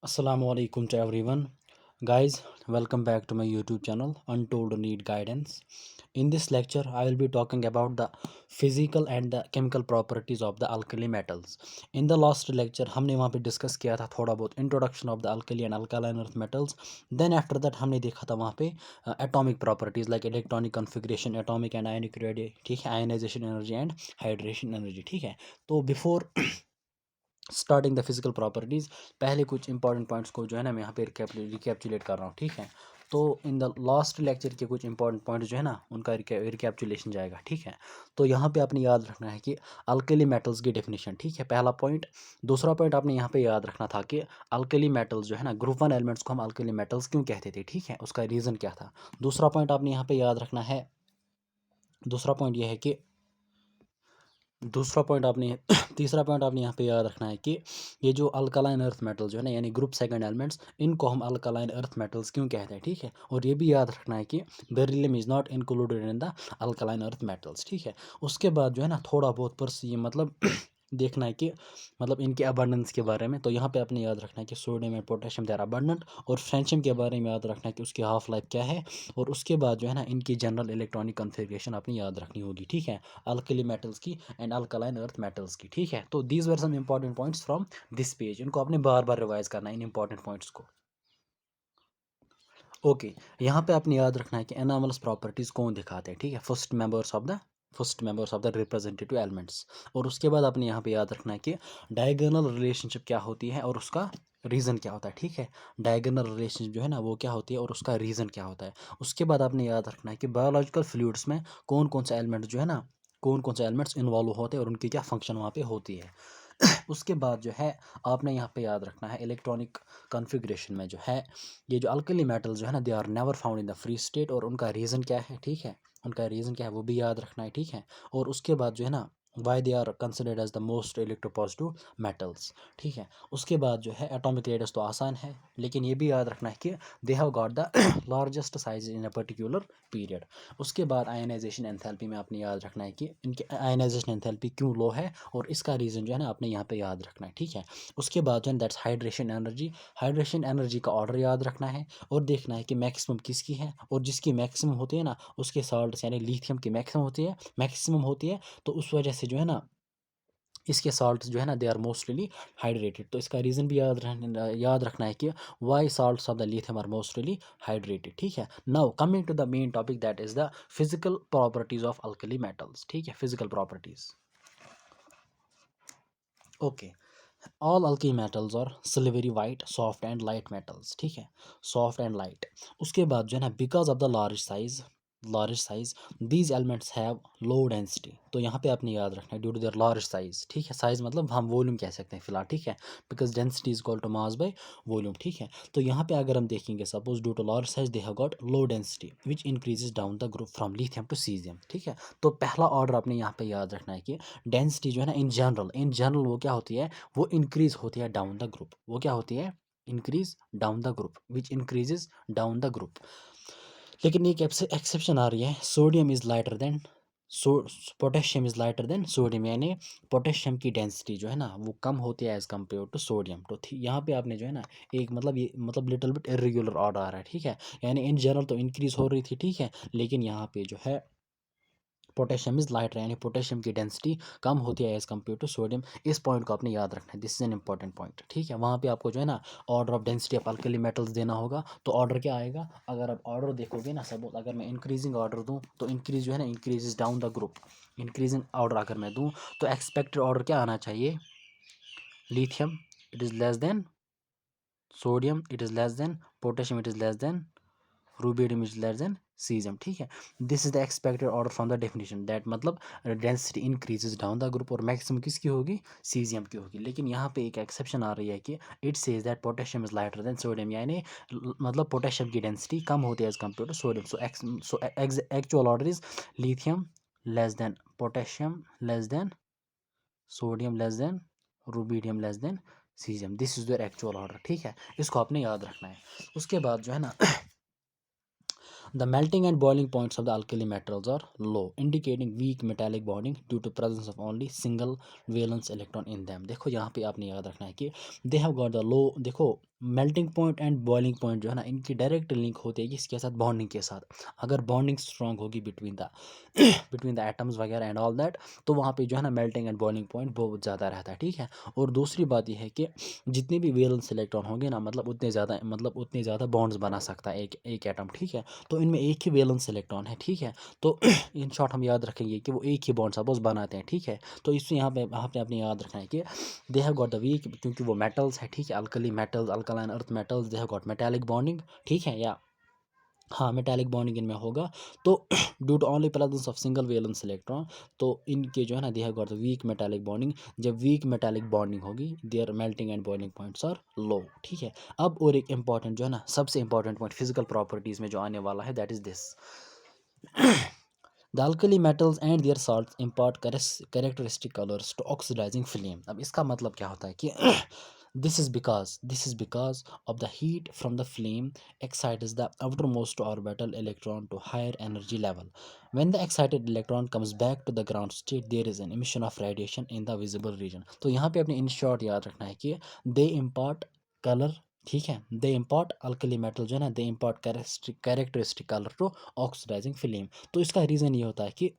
Assalamu alaikum to everyone. Guys, welcome back to my YouTube channel Untold Need Guidance. In this lecture, I will be talking about the physical and the chemical properties of the alkali metals. In the last lecture, हमने वहाँ पे discuss किया था थोड़ा बहुत introduction of the alkali and alkaline earth metals. Then after that हमने देखा था वहाँ पे atomic properties like electronic configuration, atomic and ionic radii, ठीक है, ionization energy and hydration energy, ठीक है. तो before starting the physical properties पहले कुछ इंपॉर्टेंट पॉइंट्स को जो है ना मैं यहाँ पे रिकैप्चुलेट कर रहा हूँ, ठीक है. तो इन द लास्ट लेक्चर के कुछ इंपॉर्टेंट पॉइंट्स जो है ना उनका रिकैप्चुलेशन जाएगा, ठीक है. तो यहाँ पे आपने याद रखना है कि अल्कली मेटल्स की डेफिनेशन, ठीक है, पहला पॉइंट. दूसरा पॉइंट आपने यहाँ पे याद रखना था कि अल्कली मेटल्स जो है ना ग्रुप वन एलिमेंट्स को हम अल्कली मेटल्स क्यों कहते थे, ठीक है, उसका रीज़न क्या था. दूसरा पॉइंट आपने यहाँ पे याद रखना है. दूसरा पॉइंट ये है कि दूसरा पॉइंट आपने तीसरा पॉइंट आपने यहाँ पे याद रखना है कि ये जो अल्कलाइन अर्थ मेटल्स जो है ना यानी ग्रुप सेकंड एलिमेंट्स इनको हम अल्कलाइन अर्थ मेटल्स क्यों कहते हैं, ठीक है. और ये भी याद रखना है कि beryllium is not included in the alkaline earth metals, ठीक है. उसके बाद जो है ना थोड़ा बहुत पर ये मतलब देखना है कि मतलब इनके अबंडेंस के बारे में. तो यहाँ पे आपने याद रखना है कि sodium and potassium they are abundant, और फ्रेंशियम के बारे में याद रखना है कि उसकी हाफ लाइफ क्या है. और उसके बाद जो है ना इनकी जनरल इलेक्ट्रॉनिक कन्फिग्रेशन आपने याद रखनी होगी, ठीक है, अल्कली मेटल्स की एंड अल्कलाइन अर्थ मेटल्स की, ठीक है. तो these were some important points from this page. इनको आपने बार बार रिवाइज करना है इन इंपॉर्टेंट पॉइंट्स को. ओके, यहाँ पे आपने याद रखना है कि एनामल्स प्रॉपर्टीज़ कौन दिखाते हैं, ठीक है, first members of the representative elements. और उसके बाद आपने यहाँ पे याद रखना है कि डायगोनल रिलेशनशिप क्या होती है और उसका रीज़न क्या होता है, ठीक है. डायगोनल रिलेशनशिप जो है ना वो क्या होती है और उसका रीज़न क्या होता है. उसके बाद आपने याद रखना है कि बायोलॉजिकल फ्लूइड्स में कौन कौन से एलिमेंट्स जो है ना कौन कौन से एलिमेंट्स इन्वॉल्व होते हैं और उनकी क्या फंक्शन वहाँ पे होती है. उसके बाद जो है आपने यहाँ पे याद रखना है इलेक्ट्रॉनिक कॉन्फ़िगरेशन में जो है ये जो अल्कली मेटल्स जो है ना they are never found in the free state, और उनका रीज़न क्या है, ठीक है, उनका रीज़न क्या है वो भी याद रखना है, ठीक है. और उसके बाद जो है ना why they are considered as the most electropositive metals, ठीक है. उसके बाद जो है एटॉमिक रेडियस तो आसान है, लेकिन ये भी याद रखना है कि they have got the largest size in a particular period. उसके बाद आयनाइजेशन एंथैल्पी में आपने याद रखना है कि इनकी आयनाइजेशन एंथैल्पी क्यों लो है और इसका रीज़न जो है ना आपने यहाँ पे याद रखना है, ठीक है. उसके बाद जो है that's hydration energy. Hydration energy का ऑर्डर याद रखना है और देखना है कि मैक्सिमम किसकी है, और जिसकी मैक्सिमम होती है ना उसके साल्ट्स यानी लिथियम की मैक्सिमम होती है. तो उस वजह से जो है ना इसके साल्ट्स जो है ना दे आर मोस्टली हाइड्रेटेड. तो इसका रीज़न भी याद रखना है कि why salts of the lithium are mostly hydrated, ठीक है. Now coming to the main topic that is the physical properties of alkali metals, ठीक है, फिजिकल प्रॉपर्टीज. ओके, ऑल अल्की metals are silvery white soft and light metals, ठीक है, soft and light. उसके बाद जो है ना because of the large size these elements have low density. तो यहाँ पे आपने याद रखना है due to their large size, ठीक है, साइज मतलब हम वॉल्यूम कह सकते हैं फिलहाल, ठीक है, because density is equal to mass by volume, ठीक है. तो यहाँ पे अगर हम देखेंगे suppose due to large size they have got low density which increases down the group from lithium to caesium, ठीक है. तो पहला ऑर्डर आपने यहाँ पे याद रखना है कि डेंसिटी जो है ना इन जनरल वो क्या होती है, वो इंक्रीज होती है डाउन द ग्रुप. वो क्या होती है, increase down the group which increases down the group. लेकिन एक एक्सेप्शन आ रही है, sodium is lighter than so potassium is lighter than sodium, यानी पोटेशियम की डेंसिटी जो है ना वो कम होती है एज़ कम्पेयर टू सोडियम. तो यहाँ पे आपने जो है ना एक मतलब ये मतलब लिटिल बिट इरेगुलर ऑर्डर आ रहा है, ठीक है, यानी इन जनरल तो इंक्रीज हो रही थी, ठीक है, लेकिन यहाँ पे जो है पोटेशियम इज़ लाइटर यानी पोटेशियम की डेंसिटी कम होती है एज़ कम्पेयर टू सोडियम. इस पॉइंट को आपने याद रखना है, this is an important point, ठीक है. वहाँ पे आपको जो है ना order of density of alkali metals देना होगा. तो ऑर्डर क्या आएगा, अगर आप ऑर्डर देखोगे ना सपोज अगर मैं इंक्रीजिंग ऑर्डर दूँ तो इंक्रीज जो है ना increase down the group. Increasing order अगर मैं दूँ तो एक्सपेक्टेड ऑर्डर क्या आना चाहिए, lithium it is less than sodium, it is less than potassium, it is less than rubidium is less than caesium, ठीक है. This is the expected order from the definition that मतलब density increases down the group और maximum किसकी होगी, caesium की होगी. लेकिन यहाँ पे एक एक्सेप्शन आ रही है कि it says that potassium is lighter than sodium, यानी मतलब पोटेशियम की डेंसिटी कम होती है as compare to sodium. So actual order is lithium less than potassium less than sodium less than rubidium less than caesium. This is their actual order, ठीक है, इसको आपने याद रखना है. उसके बाद जो है ना the melting and boiling points of the alkali metals are low, indicating weak metallic bonding due to presence of only single valence electron in them. देखो यहाँ पे आपने याद रखना है कि they have got the low, देखो melting point and boiling point जो है ना, इनकी डायरेक्ट लिंक होती है किसके साथ, बॉन्डिंग के साथ। अगर बॉन्डिंग स्ट्रांग होगी between the between the atoms वगैरह एंड ऑल दैट, तो वहाँ पे जो है ना मेल्टिंग एंड बॉइलिंग पॉइंट बहुत ज़्यादा रहता है, ठीक है। और दूसरी बात यह है कि जितने भी वैलेंस इलेक्ट्रॉन होंगे ना, मतलब उतने ज़्यादा बॉन्ड्स बना सकता है एक एक एटम, ठीक है। तो इनमें एक ही वैलेंस इलेक्ट्रॉन है, ठीक है। तो इन शॉर्ट हम याद रखेंगे कि वो एक ही बॉन्ड सपोज बनाते हैं, ठीक है। तो इसमें यहाँ पे आपने अपने याद रखना है कि they have got the weak, क्योंकि वो मेटल्स है, ठीक है। Alkali metals, alkaline earth metals, they have got metallic bonding, ठीक है। या हाँ, मेटालिक बॉन्डिंग इनमें होगा। तो due to only presence of single valence electron, तो इनके जो है ना they have got the weak metallic bonding. जब वीक मेटालिक बॉन्डिंग होगी, their melting and boiling points are low, ठीक है। अब और एक इंपॉर्टेंट जो है ना, सबसे इंपॉर्टेंट पॉइंट फिजिकल प्रॉपर्टीज में जो आने वाला है, that is this. The alkali metals and their salts impart characteristic colors to oxidizing flame. अब इसका मतलब क्या होता है कि this is because of the heat from the flame excites the outermost orbital electron to higher energy level. When the excited electron comes back to the ground state, there is an emission of radiation in the visible region. तो यहाँ पे अपने in short याद रखना है कि they impart color, ठीक है। दे इम्पॉर्ट अल्कली मेटल जो है ना, they impart characteristic colour to oxidising film. तो इसका रीज़न ये होता है कि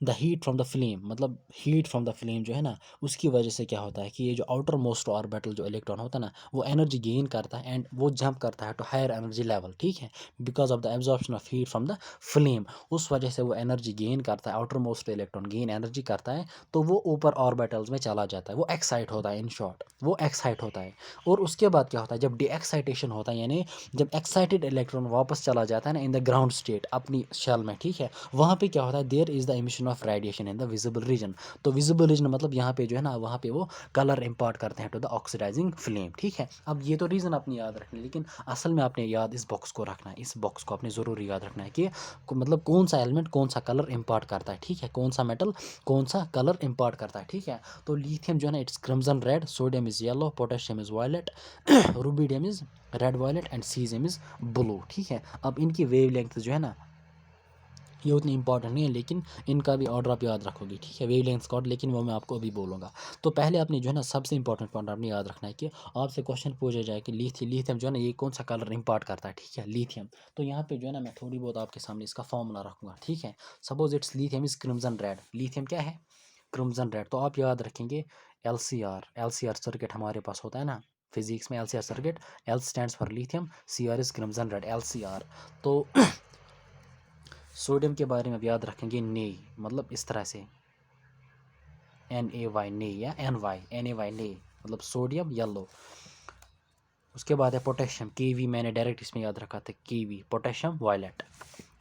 the heat from the flame, मतलब हीट फ्रॉम द फ्लेम जो है ना, उसकी वजह से क्या होता है कि ये जो आउटर मोस्ट ऑर्बिटल जो इलेक्ट्रॉन होता है ना, वो एनर्जी गेन करता है एंड वो जंप करता है टू हायर एनर्जी लेवल, ठीक है। Because of the absorption of heat from the flame, उस वजह से वो एनर्जी गेन करता है, outer most electron gain energy करता है, तो वो ऊपर ऑर्बिटल्स में चला जाता है, वो एक्साइट होता है, इन शॉर्ट वो एक्साइट होता है। और उसके बाद क्या होता है, जब डी एक्साइटेशन होता है, यानी जब एक्साइटेड इलेक्ट्रॉन वापस चला जाता है ना इन द ग्राउंड स्टेट अपनी शेल में, ठीक है, वहाँ पे क्या होता है, there is the emission of radiation in the visible region. तो विजिबल रीजन मतलब यहाँ पे जो है ना, वहाँ पे वो कलर इम्पार्ट करते हैं टू द ऑक्सीडाइजिंग फ्लेम, ठीक है। अब ये तो रीज़न अपनी याद रखना है, लेकिन असल में आपने याद इस बॉक्स को रखना है, इस बॉक्स को आपने ज़रूर याद रखना है कि मतलब कौन सा एलिमेंट कौन सा कलर इम्पार्ट करता है, ठीक है, कौन सा मेटल कौन सा कलर इम्पार्ट करता है, ठीक है। तो लिथियम जो है ना, it's crimson red, sodium is yellow, potassium is violet, rubidium is red violet and caesium is blue, ठीक है। अब इनकी वेव लेंथ जो है ना, ये उतनी इंपॉर्टेंट नहीं है, लेकिन इनका भी ऑर्डर आप याद रखोगे, ठीक है, वेवलेंथ का ऑर्डर, लेकिन वो मैं आपको अभी बोलूँगा। तो पहले आपने जो है ना सबसे इंपॉर्टेंट पॉइंट आपने याद रखना है कि आपसे क्वेश्चन पूछा जाए कि लिथियम जो है ना, ये कौन सा कलर इम्पार्ट करता है, ठीक है, लिथियम। तो यहाँ पे जो है ना मैं थोड़ी बहुत आपके सामने इसका फॉर्मूला रखूँगा, ठीक है। Suppose it's lithium is crimson red, lithium क्या है, क्रिम्सन रेड। तो आप याद रखेंगे एल सी आर सर्किट हमारे पास होता है ना फिजिक्स में, L C R circuit, L stands for lithium, C R is crimson red, L C R. तो सोडियम के बारे में अब याद रखेंगे ने, मतलब इस तरह से NaY ने, या NaY ने, मतलब सोडियम येलो। उसके बाद है पोटेशियम, Kv, मैंने डायरेक्ट इसमें याद रखा था Kv, पोटेशियम वायलेट।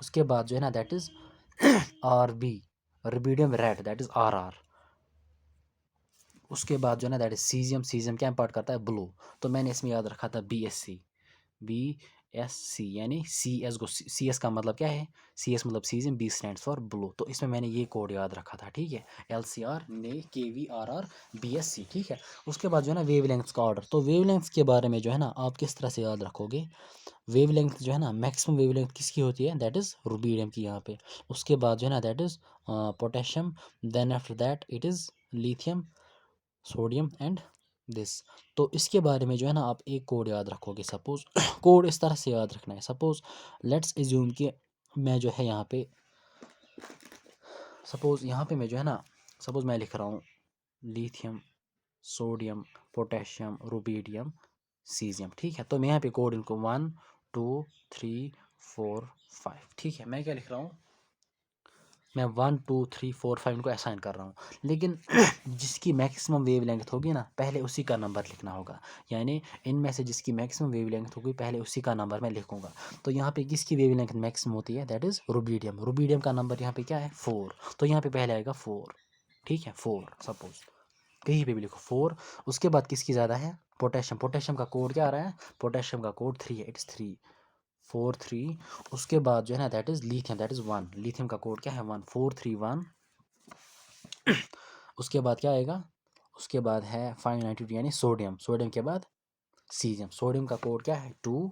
उसके बाद जो है ना that is Rb, rubidium red, that is RR। उसके बाद जो है ना दैट इज सीजियम क्या इम्पार्ट करता है, ब्लू। तो मैंने इसमें याद रखा था BSc यानी CS का मतलब क्या है, CS मतलब caesium, B stands for blue. तो इसमें मैंने ये कोड याद रखा था, ठीक है, LCR ने KVRR BSc, ठीक है। उसके बाद जो है ना वेवलेंथ्स का ऑर्डर। तो वेवलेंथ्स के बारे में जो है ना आप किस तरह से याद रखोगे, वेवलेंथ जो है ना मैक्सिमम वेवलेंथ किसकी होती है, दैट इज़ रुबिडियम की यहाँ पे। उसके बाद जो है ना that is potassium, then after that it is lithium, sodium and this. तो इसके बारे में जो है ना आप एक कोड याद रखोगे, सपोज कोड इस तरह से याद रखना है, सपोज लेट्स एज्यूम कि मैं जो है यहाँ पे, सपोज यहाँ पे मैं जो है ना, सपोज मैं लिख रहा हूँ lithium, sodium, potassium, rubidium, caesium, ठीक है। तो मैं यहाँ पे कोड इनको 1 2 3 4 5, ठीक है। मैं क्या लिख रहा हूँ, मैं 1 2 3 4 5 इनको असाइन कर रहा हूँ, लेकिन जिसकी मैक्सिमम वेवलेंथ होगी ना, पहले उसी का नंबर लिखना होगा। यानी इनमें से जिसकी मैक्सिमम वेवलेंथ होगी, पहले उसी का नंबर मैं लिखूंगा। तो यहाँ पे किसकी वेवलेंथ मैक्सिमम होती है, दैट इज़ रुबिडियम का नंबर यहाँ पे क्या है, 4। तो यहाँ पे पहले आएगा 4, ठीक है, 4 सपोज, कहीं पे भी लिखो 4। उसके बाद किसकी ज़्यादा है, पोटेशियम का कोड क्या आ रहा है, पोटेशियम का कोड 3 है, इट्स 3 4 3। उसके बाद जो है ना that is lithium, that is 1, lithium का कोड क्या है 1 4 3 1। उसके बाद क्या आएगा, उसके बाद है 592 यानी सोडियम के बाद सीजियम, सोडियम का कोड क्या है 2।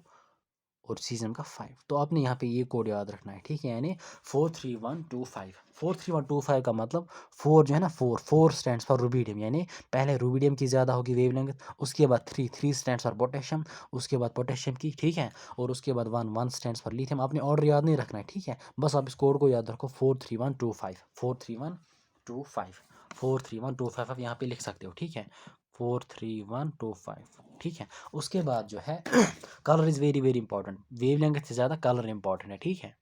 और सीज़ियम का 5। तो आपने यहाँ पे ये कोड याद रखना है, ठीक है, यानी 43125। 43125 का मतलब 4 जो है ना, 4 स्टैंड्स फॉर रुबिडियम, यानी पहले रुबिडियम की ज़्यादा होगी वेवलेंथ, उसके बाद 3 स्टैंड्स फॉर पोटेशियम, उसके बाद पोटेशियम की, ठीक है, और उसके बाद 1 स्टैंड्स फॉर लिथियम। आपने ऑर्डर याद नहीं रखना है, ठीक है, बस आप इस कोड को याद रखो 43125। 43125 43125 आप यहाँ पे लिख सकते हो, ठीक है, 43125, ठीक है। उसके बाद जो है colour is very very important, wavelength से ज़्यादा कलर इंपॉर्टेंट है, ठीक है।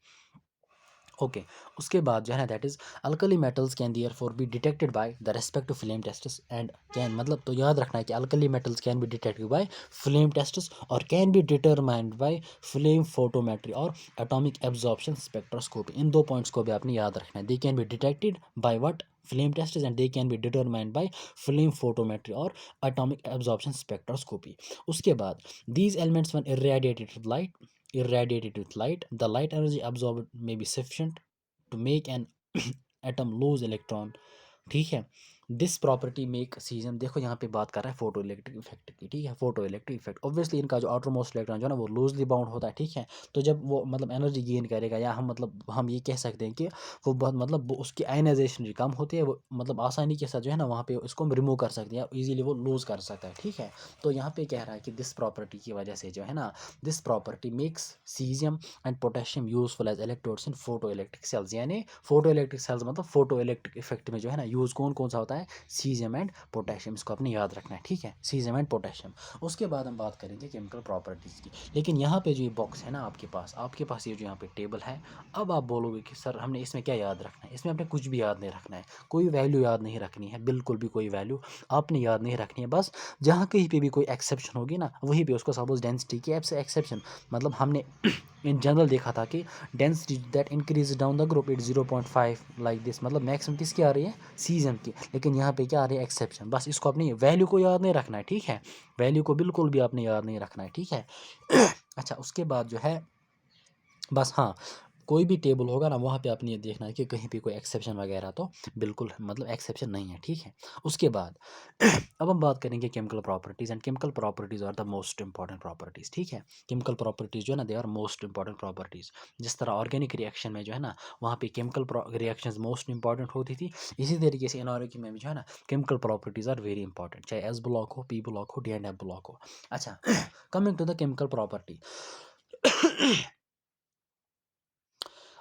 ओके, उसके बाद जो है ना, that is alkali metals can therefore be detected by the respective flame tests and can, मतलब तो याद रखना है कि alkali metals can be detected by flame tests और can be determined by flame photometry और एटॉमिक एब्जॉर्प्शन स्पेक्ट्रोस्कोपी। इन 2 points को भी आपने याद रखना है। They can be detected by what, flame tests, and they can be determined by flame photometry और एटॉमिक एब्जॉर्प्शन स्पेक्ट्रोस्कोपी। उसके बाद these elements when irradiated with light, the light energy absorbed may be sufficient to make an atom lose electron, ठीक है। This property make season, देखो यहाँ पे बात कर रहा है फोटो इलेक्ट्रिक इफेक्ट की, ठीक है, फोटो इलेक्ट्रिक इफेक्ट। ऑब्वियसली इनका जो आउटर मोस्ट इलेक्ट्रॉन जो है ना वो लूजली बाउंड होता है, ठीक है। तो जब वो मतलब एनर्जी गेन करेगा, या हम मतलब हम ये कह सकते हैं कि वो बहुत मतलब वो उसकी आयनाइजेशन भी कम होती है, वो मतलब आसानी के साथ जो है ना वहाँ पे उसको हम रिमूव कर सकते हैं, ईजिली वो लूज कर सकता है, ठीक है। तो यहाँ पे कह रहा है कि दिस प्रॉपर्टी की वजह से जो है ना, this property makes caesium and potassium useful as electrodes in photo electric cells, यानी फोटो इलेक्ट्रिक सेल्स मतलब फोटो इलेक्ट्रिक इफेक्ट में जो है ना यूज़ कौन कौन सा होता है, सीजियम एंड पोटेशियम। इसको आपने याद रखना है, ठीक है, सीजियम एंड पोटेशियम। उसके बाद हम बात करेंगे केमिकल प्रॉपर्टीज़ की। लेकिन यहाँ पे जो ये बॉक्स है ना आपके पास ये जो यहाँ पे टेबल है, अब आप बोलोगे कि सर हमने इसमें क्या याद रखना है, इसमें आपने कुछ भी याद नहीं रखना है, कोई वैल्यू याद नहीं रखनी है, बिल्कुल भी कोई वैल्यू आपने याद नहीं रखनी है। बस जहाँ कहीं पे भी कोई एक्सेप्शन होगी ना, वहीं पे उसको सपोज डेंसिटी की एक्सेप्शन, मतलब हमने इन जनरल देखा था कि density that increase down the group it 0.5 like this, मतलब मैक्सिमम किसकी आ रही है, सीजन की। लेकिन यहाँ पे क्या आ रही है, एक्सेप्शन। बस इसको अपनी वैल्यू को याद नहीं रखना है, ठीक है, वैल्यू को बिल्कुल भी आपने याद नहीं रखना है, ठीक है। अच्छा, उसके बाद जो है बस हाँ, कोई भी टेबल होगा ना वहाँ पे आपने ये देखना है कि कहीं पे कोई एक्सेप्शन वगैरह तो बिल्कुल मतलब एक्सेप्शन नहीं है, ठीक है। उसके बाद अब हम बात करेंगे chemical properties, and chemical properties are the most important properties, ठीक है। केमिकल प्रॉपर्टीज़ जो है ना they are most important properties. जिस तरह ऑर्गेनिक रिएक्शन में जो है ना वहाँ पे केमिकल रिएक्शंस मोस्ट इंपॉर्टेंट होती थी, इसी तरीके से इनऑर्गेनिक में भी जो है ना chemical properties are very important, चाहे एस ब्लॉक हो, पी ब्लॉक हो, डी एंड एफ ब्लॉक हो। अच्छा, coming to the chemical property,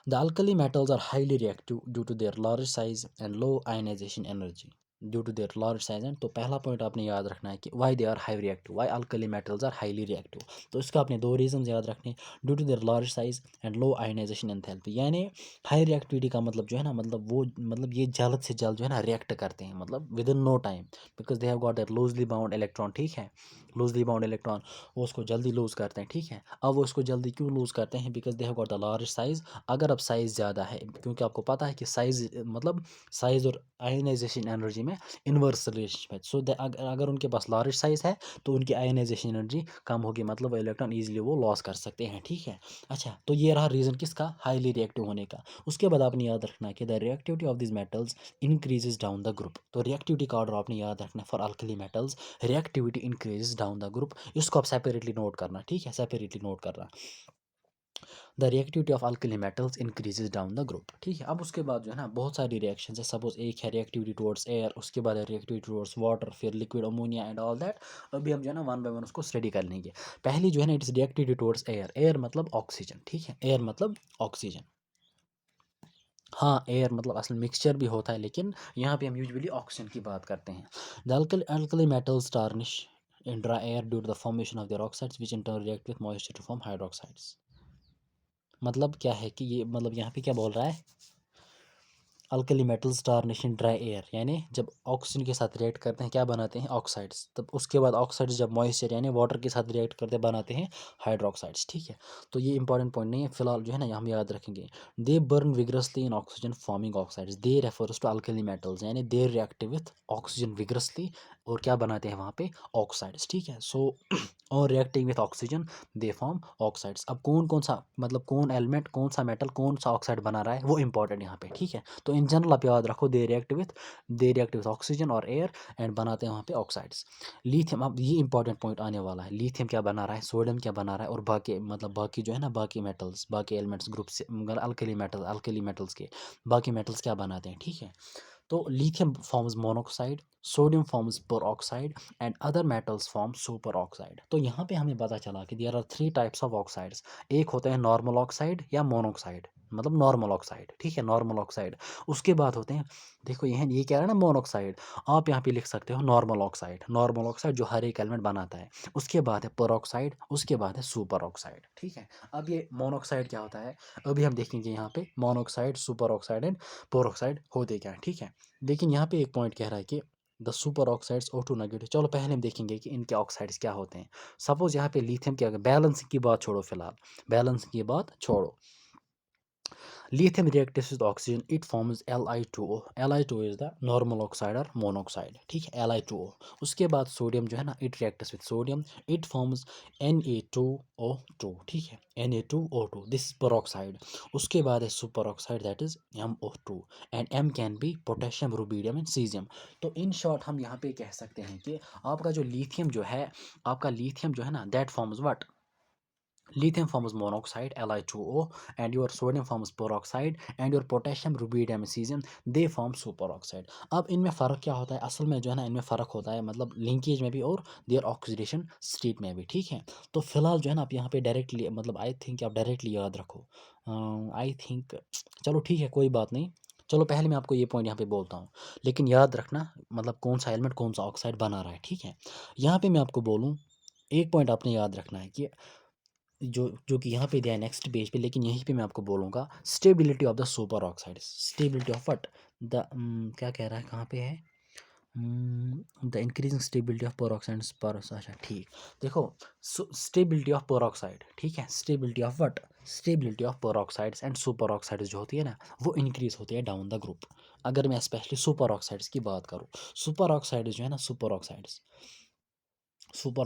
the alkali metals are highly reactive due to their large size and low ionization energy. Due to their large size and, तो पहला point आपने याद रखना है कि why they are high reactive, why alkali metals are highly reactive. तो इसका आपने 2 रीजन याद रखने, due to their large size and low ionization enthalpy, यानी हाई रिएक्टिविटी का मतलब जो है ना, मतलब वो मतलब ये जल्द से जल्द जो है ना रिएक्ट करते हैं, मतलब within no time, because they have got that loosely bound electron, ठीक है, लूजली बाउंड इलेक्ट्रॉन, वो उसको जल्दी लूज करते हैं, ठीक है। अब वो इसको जल्दी क्यों लूज करते हैं, because they have got the large size. अगर अब साइज़ ज़्यादा है, क्योंकि आपको पता है कि साइज़ मतलब साइज़ और आयनाइजेशन एनर्जी में इन्वर्स रिलेशनशिप है। सो अगर उनके पास लार्ज साइज़ है तो उनकी आयनाइजेशन एनर्जी कम होगी, मतलब वो इलेक्ट्रॉन ईजिली वो लॉस कर सकते हैं, ठीक है। अच्छा, तो ये रहा रीज़न किसका, हाईली रिएक्टिव होने का। उसके बाद आपने याद रखना है कि the reactivity of this metals increases down the group. तो रिएक्टिविटी का ऑर्डर आपने याद रखना है for alkali metals, reactivity increases down the group. इसको आप सेपरेटली नोट करना, ठीक है, सेपरेटली नोट करना, the reactivity of alkali metals increases down the group, ठीक है। अब उसके बाद जो है ना बहुत सारी रिएक्शन है, सपोज एक है रिएक्टिविटी टुवर्ड्स एयर, उसके बाद है रिएक्टिविटी टुवर्ड्स वाटर, फिर liquid ammonia and all that. अभी हम जो है ना वन बाय वन उसको स्टडी कर लेंगे। पहली जो है ना it is reactivity towards air, air मतलब ऑक्सीजन, ठीक है, एयर मतलब ऑक्सीजन। हाँ, एयर मतलब असल मिक्सचर भी होता है, लेकिन यहाँ पे हम यूजुअली ऑक्सीजन की बात करते हैं। The alkali metals tarnish in dry air due to the formation of their oxides which in turn react with moisture to form hydroxides। मतलब क्या है कि ये मतलब यहाँ पे क्या बोल रहा है, alkali metals tarnish in dry air, यानी जब ऑक्सीजन के साथ रिएक्ट करते हैं क्या बनाते हैं, ऑक्साइड्स। तब उसके बाद ऑक्साइड्स जब मॉइस्चर यानी वाटर के साथ रिएक्ट करते बनाते हैं हाइड्रोक्साइड्स, ठीक है। तो ये इंपॉर्टेंट पॉइंट नहीं है, फिलहाल जो है ना हम याद रखेंगे। They burn vigorously in oxygen forming oxides, they refers to alkali metals, यानी they react with oxygen vigorously, और क्या बनाते हैं वहाँ पे, ऑक्साइड्स, ठीक है। सो और reacting with oxygen they form oxides. अब कौन कौन सा मतलब कौन एलिमेंट कौन सा मेटल कौन सा ऑक्साइड बना रहा है वो इंपॉर्टेंट यहाँ पे, ठीक है। तो इन इन जनरल आप याद रखो दे रिएक्ट विथ ऑक्सीजन और एयर एंड बनाते हैं वहाँ पे ऑक्साइड्स। लिथियम, अब ये इंपॉर्टेंट पॉइंट आने वाला है, लिथियम क्या बना रहा है, सोडियम क्या बना रहा है, और बाकी मतलब बाकी जो है ना बाकी मेटल्स, बाकी एलिमेंट्स ग्रुप से मगर अल्कली मेटल्स के बाकी मेटल्स क्या बनाते हैं, ठीक है। तो lithium forms monoxide, sodium forms peroxide and other metals form super oxide. तो यहाँ पे हमें पता चला कि there are 3 types of oxides. एक होते हैं नॉर्मल ऑक्साइड या मोनोऑक्साइड, मतलब नॉर्मल ऑक्साइड, ठीक है, नॉर्मल ऑक्साइड। उसके बाद होते हैं, देखो ये कह रहा है ना मोनोऑक्साइड, आप यहाँ पे लिख सकते हो नॉर्मल ऑक्साइड, नॉर्मल ऑक्साइड जो हर एक एलिमेंट बनाता है। उसके बाद है पेरोक्साइड, उसके बाद है सुपर ऑक्साइड, ठीक है। अब ये मोनोऑक्साइड क्या होता है, अभी हम देखेंगे यहाँ पे monoxide, super oxide and peroxide होते क्या है, ठीक है। लेकिन यहाँ पे एक पॉइंट कह रहा है कि the super oxides O2 negative. चलो पहले हम देखेंगे कि इनके ऑक्साइड्स क्या होते हैं। सपोज यहाँ पे लिथियम क्या, बैलेंसिंग की बात छोड़ो फिलहाल, बैलेंसिंग की बात छोड़ो। Lithium reacts with oxygen, it forms Li2O. Li2O is the normal oxide or monoxide, ठीक है, Li2O। उसके बाद सोडियम जो है ना, it reacts with sodium, it forms Na2O2, ठीक है, Na2O2, this is peroxide। उसके बाद है super oxide, that is MO2 and M can be potassium, rubidium and caesium. तो इन शॉर्ट हम यहाँ पे कह सकते हैं कि आपका जो लिथियम जो है, आपका लिथियम जो है ना, that forms what, lithium forms monoxide Li2O and your sodium forms peroxide and your potassium rubidium cesium they form superoxide। अब इनमें फ़र्क क्या होता है, असल में जो है ना इनमें फ़र्क होता है मतलब लिंकेज में भी और देयर ऑक्सीडेशन स्टेट में भी, ठीक है। तो फिलहाल जो है ना आप यहाँ पे डायरेक्टली मतलब आई थिंक आप डायरेक्टली याद रखो, आई थिंक, चलो ठीक है कोई बात नहीं। चलो पहले मैं आपको ये पॉइंट यहाँ पे बोलता हूँ, लेकिन याद रखना मतलब कौन सा एलिमेंट कौन सा ऑक्साइड बना रहा है, ठीक है। यहाँ पे मैं आपको बोलूँ, एक पॉइंट आपने याद रखना है कि जो जो कि यहाँ पे दिया है नेक्स्ट पेज पे, लेकिन यहीं पे मैं आपको बोलूँगा stability of the super oxide, stability of what, the क्या कह रहा है, कहाँ पे है, the increasing stability of peroxides पर, अच्छा ठीक। देखो स्टेबिलिटी ऑफ पेरोक्साइड, ठीक है, stability of what, stability of peroxides and superoxides जो होती है ना, वो इंक्रीज होती है डाउन द ग्रुप। अगर मैं स्पेशली सुपर ऑक्साइड्स की बात करूँ, सुपर ऑक्साइड्स जो है ना, सुपर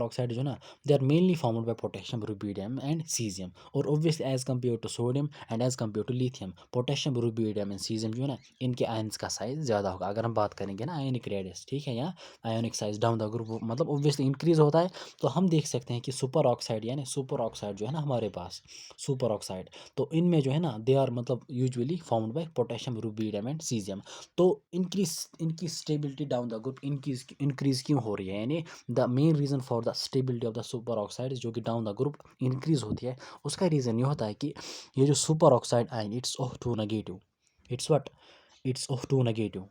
ऑक्साइड जो है ना, they are mainly formed by potassium, rubidium and caesium. और obviously as compare to sodium and as compare to lithium, potassium, rubidium and caesium जो है ना, इनके आयंस का साइज ज़्यादा होगा। अगर हम बात करेंगे ना आयनिक रेडियस, ठीक है, या ionic size down the group मतलब ऑब्वियसली इंक्रीज होता है। तो हम देख सकते हैं कि सुपर ऑक्साइड यानी सुपर ऑक्साइड जो है ना हमारे पास, सुपर ऑक्साइड, तो इनमें जो है ना दे आर मतलब usually formed by potassium, rubidium and caesium. तो इनकी stability down the group increase क्यों हो रही है, यानी the main reason for the stability of the super oxide जो कि डाउन द ग्रुप इंक्रीज होती है, उसका रीज़न ये होता है कि ये जो super oxide ion it's O2 negative, it's what, it's O2 negative.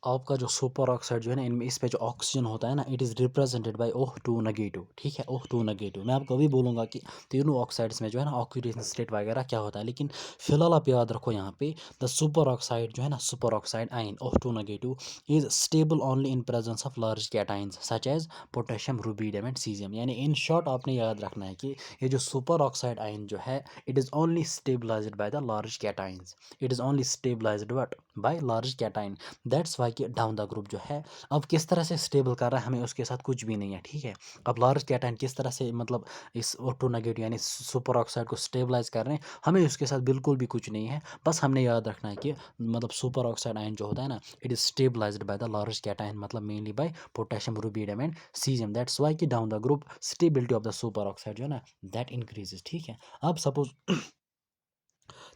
आपका जो सुपर ऑक्साइड जो है ना, इनमें इस पे जो ऑक्सीजन होता है ना, it is represented by O2 negative, ठीक है, O2 नेगेटिव। मैं आपको अभी बोलूँगा कि तीनों ऑक्साइड्स में जो है ना ऑक्सीडेशन स्टेट वगैरह क्या होता है, लेकिन फिलहाल आप याद रखो यहाँ पे द सुपर ऑक्साइड जो है ना, super oxide ion O2 negative is stable only in presence of large cations such as potassium, rubidium and caesium. यानी इन शॉर्ट आपने याद रखना है कि ये जो सुपर ऑक्साइड आयन जो है, it is only stabilized by the large cations, it is only stabilized what, by large cation. That's why कि डाउन द ग्रुप जो है, अब किस तरह से स्टेबल कर रहा है, हमें उसके साथ कुछ भी नहीं है, ठीक है। अब लार्ज कैटाइन किस तरह से मतलब इस O2 नेगेटिव यानी सुपर ऑक्साइड को स्टेबलाइज कर रहे हैं, हमें उसके साथ बिल्कुल भी कुछ नहीं है। बस हमने याद रखना है कि मतलब सुपर ऑक्साइड आयन जो होता है ना, it is stabilised by the large cation मतलब mainly by potassium, rubidium and caesium. That's why कि down the group stability of the super oxide जो है ना, दैट इंक्रीजेज, ठीक है। अब सपोज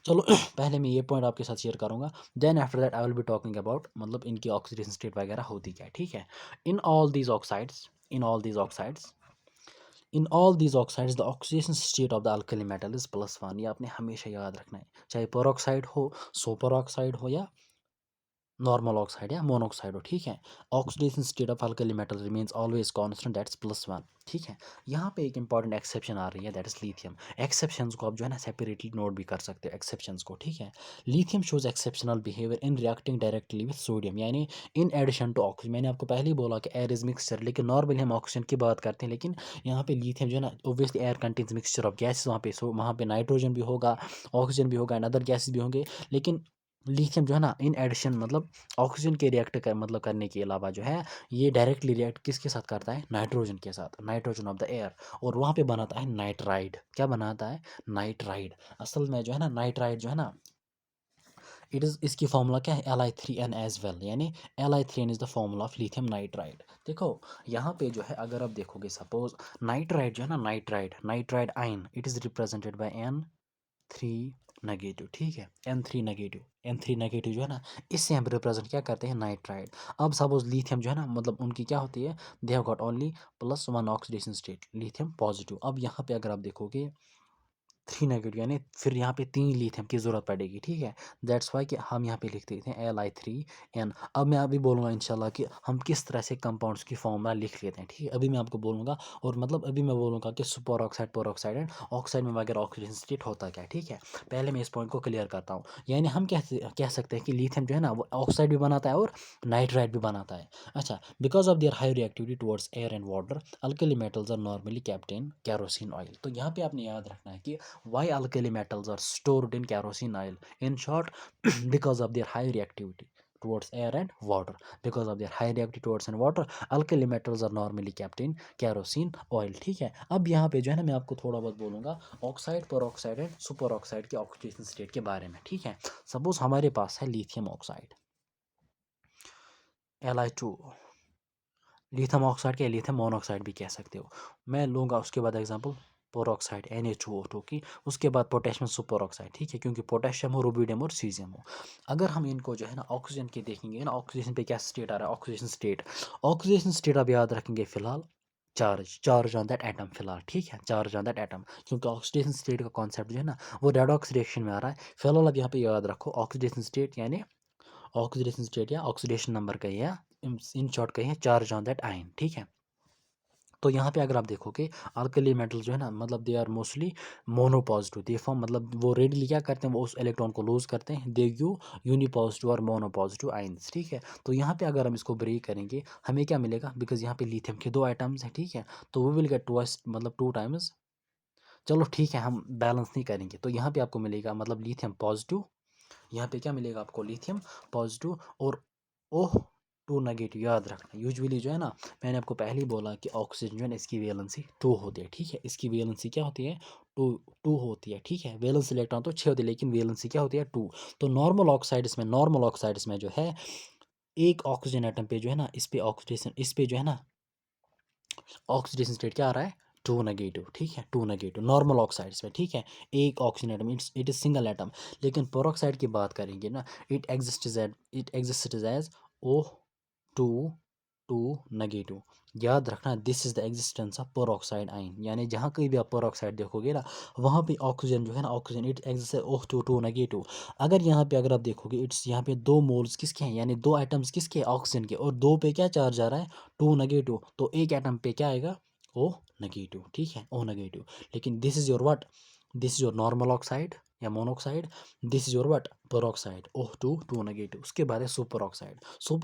चलो पहले मैं ये पॉइंट आपके साथ शेयर करूंगा, then after that I will be talking about मतलब इनकी ऑक्सीडेशन स्टेट वगैरह होती क्या है, ठीक है। In all these oxides in all these oxides in all these oxides the oxidation state of the alkali metal is +1। ये आपने हमेशा याद रखना है, चाहे पेरोक्साइड हो, सुपर ऑक्साइड हो या नॉर्मल ऑक्साइड या मोनोऑक्साइड हो, ठीक है। Oxidation state of alkali metal remains always constant, that's +1, ठीक है। यहाँ पे एक इंपॉर्टेंट एक्सेप्शन आ रही है, दैट इज लिथियम। एक्सेप्शंस को आप जो है ना सेपरेटली नोट भी कर सकते हो एक्सेप्शंस को, ठीक है। Lithium shows exceptional behaviour in reacting directly with sodium, यानी इन एडिशन टू ऑक्सीजन। मैंने आपको पहले ही बोला कि एयर इज मिक्सचर, लेकिन नॉर्मली हम ऑक्सीजन की बात करते हैं, लेकिन यहाँ पे लिथियम जो है ना, obviously air contains mixture of gases, वहाँ पे नाइट्रोजन भी होगा, ऑक्सीजन भी होगा एंड अदर गैसेस भी होंगे। लेकिन लिथियम जो है ना इन एडिशन मतलब ऑक्सीजन के रिएक्ट कर मतलब करने के अलावा जो है, ये डायरेक्टली रिएक्ट किसके साथ करता है, नाइट्रोजन के साथ, नाइट्रोजन ऑफ द एयर। और वहाँ पे बनाता है नाइट्राइड, क्या बनाता है, नाइट्राइड। असल में जो है ना नाइट्राइड जो है ना, इट इज़ इसकी फार्मूला क्या है Li3n एज वेल, यानी Li3n is the formula of lithium nitride. देखो यहाँ पे जो है अगर आप देखोगे सपोज नाइट्राइड जो है ना, nitride ion it is represented by N3 negative, ठीक है, N3 नेगेटिव जो है ना, इससे हम रिप्रेजेंट क्या करते हैं नाइट्राइड। अब सपोज लिथियम जो है ना, मतलब उनकी क्या होती है, दे have got only +1 oxidation state, lithium positive. अब यहाँ पे अगर आप देखोगे 3 नेगेटिव, यानी फिर यहाँ पे 3 लिथियम की ज़रूरत पड़ेगी, ठीक है। दैट्स वाई कि हम यहाँ पे लिख देते हैं Li3n। अब मैं अभी बोलूँगा इंशाल्लाह कि हम किस तरह से कंपाउंड्स की फॉर्मूला लिख लेते हैं, ठीक है। अभी मैं आपको बोलूँगा, और मतलब अभी मैं बोलूँगा कि सुपर ऑक्साइड, पर ऑक्साइड एंड ऑक्साइड में वगैरह ऑक्सीजन स्टेट होता क्या है, ठीक है। पहले मैं इस पॉइंट को क्लियर करता हूँ। यानी हम कह सकते हैं कि लिथियम जो है ना वो ऑक्साइड भी बनाता है और नाइट्राइड भी बनाता है। अच्छा, because of their high reactivity towards air and water, alkali metals are normally kept in kerosene oil. तो यहाँ पे आपने याद रखना है कि why alkali metals are stored in kerosene oil. In short, because of their high reactivity towards air and water. Because of their high reactivity towards and water, alkali metals are normally kept in kerosene oil, ठीक है। अब यहाँ पे जो है ना मैं आपको थोड़ा बहुत बोलूँगा ऑक्साइड, पर ऑक्साइड एंड सुपर ऑक्साइड के ऑक्सीडेशन स्टेट के बारे में, ठीक है। सपोज हमारे पास है lithium oxide Li2, lithium oxide के लिथियम मोनोऑक्साइड भी कह सकते हो। मैं लूँगा उसके बाद एग्जांपल पोरोक्साइड NaOH2 की, उसके बाद पोटेशियम सुपर ऑक्साइड, ठीक है, क्योंकि पोटेशियम हो, रुबिडियम और सीजियम हो। अगर हम इनको जो है ना ऑक्सीजन के देखेंगे ना, ऑक्सीजन पे क्या स्टेट आ रहा है, ऑक्सीजन स्टेट अब याद रखेंगे फिलहाल चार्ज ऑन दैट एटम, फिलहाल ठीक है, चार्ज ऑन दैट एटम, क्योंकि ऑक्सीडेशन स्टेट का कॉन्सेप्ट जो है ना वो रेडॉक्स रिएक्शन में आ रहा है। फिलहाल अब यहाँ पे याद रखो ऑक्सीडेशन स्टेट, यानी ऑक्सीडेशन स्टेट या ऑक्सीडेशन नंबर कहिए या इन शॉर्ट कहिए चार्ज ऑन दैट आयन, ठीक है। तो यहाँ पे अगर आप देखोगे अल्कली मेटल जो है ना, मतलब they are mostly monopositive, they form, मतलब वो रेडली क्या करते हैं, वो उस इलेक्ट्रॉन को लूज करते हैं, दे गिव यूनिपॉजिटिव और मोनोपॉजिटिव आयंस, ठीक है। तो यहाँ पे अगर हम इसको ब्रेक करेंगे हमें क्या मिलेगा, बिकॉज यहाँ पे लिथियम के 2 एटम्स हैं, ठीक है, तो वी विल गेट ट्वाइस, मतलब 2 टाइम्स। चलो ठीक है, हम बैलेंस नहीं करेंगे, तो यहाँ पे आपको मिलेगा मतलब लिथियम पॉजिटिव, यहाँ पे क्या मिलेगा आपको लिथियम पॉजिटिव और OH2 नेगेटिव। याद रखना यूजुअली जो है ना, मैंने आपको पहले ही बोला कि ऑक्सीजन जो है ना इसकी वैलेंसी 2 होती है, ठीक है, इसकी वैलेंसी क्या होती है, टू टू होती है, ठीक है। वैलेंस इलेक्ट्रॉन तो 6 होती है, लेकिन वैलेंसी क्या होती है 2। तो नॉर्मल ऑक्साइड्स में जो है एक ऑक्सीजन एटम पे जो है ना, इस पे जो है ना ऑक्सीडेशन स्टेट क्या आ रहा है 2 नेगेटिव, ठीक है, 2 नेगेटिव नॉर्मल ऑक्साइड्स में, ठीक है। एक oxygen atom, it is single atom. लेकिन पेरोक्साइड की बात करेंगे ना, it exist as O2 2 negative. याद रखना this is the existence of peroxide ion, यानी जहाँ कहीं भी आप पेरोक्साइड देखोगे ना वहाँ पे ऑक्सीजन जो है ना, oxygen it exist O2 2 negative. अगर यहाँ पे अगर आप देखोगे इट्स यहाँ पे 2 मोल्स किसके हैं, यानी 2 एटम्स किसके ऑक्सीजन के, और 2 पे क्या चार्ज आ रहा है 2 नेगेटिव, तो एक एटम पे क्या आएगा O नेगेटिव, ठीक है, O नेगेटिव। लेकिन this is your what, this is your normal oxide या monoxide, this is your what peroxide O2 2 negative. उसके बाद है सुपर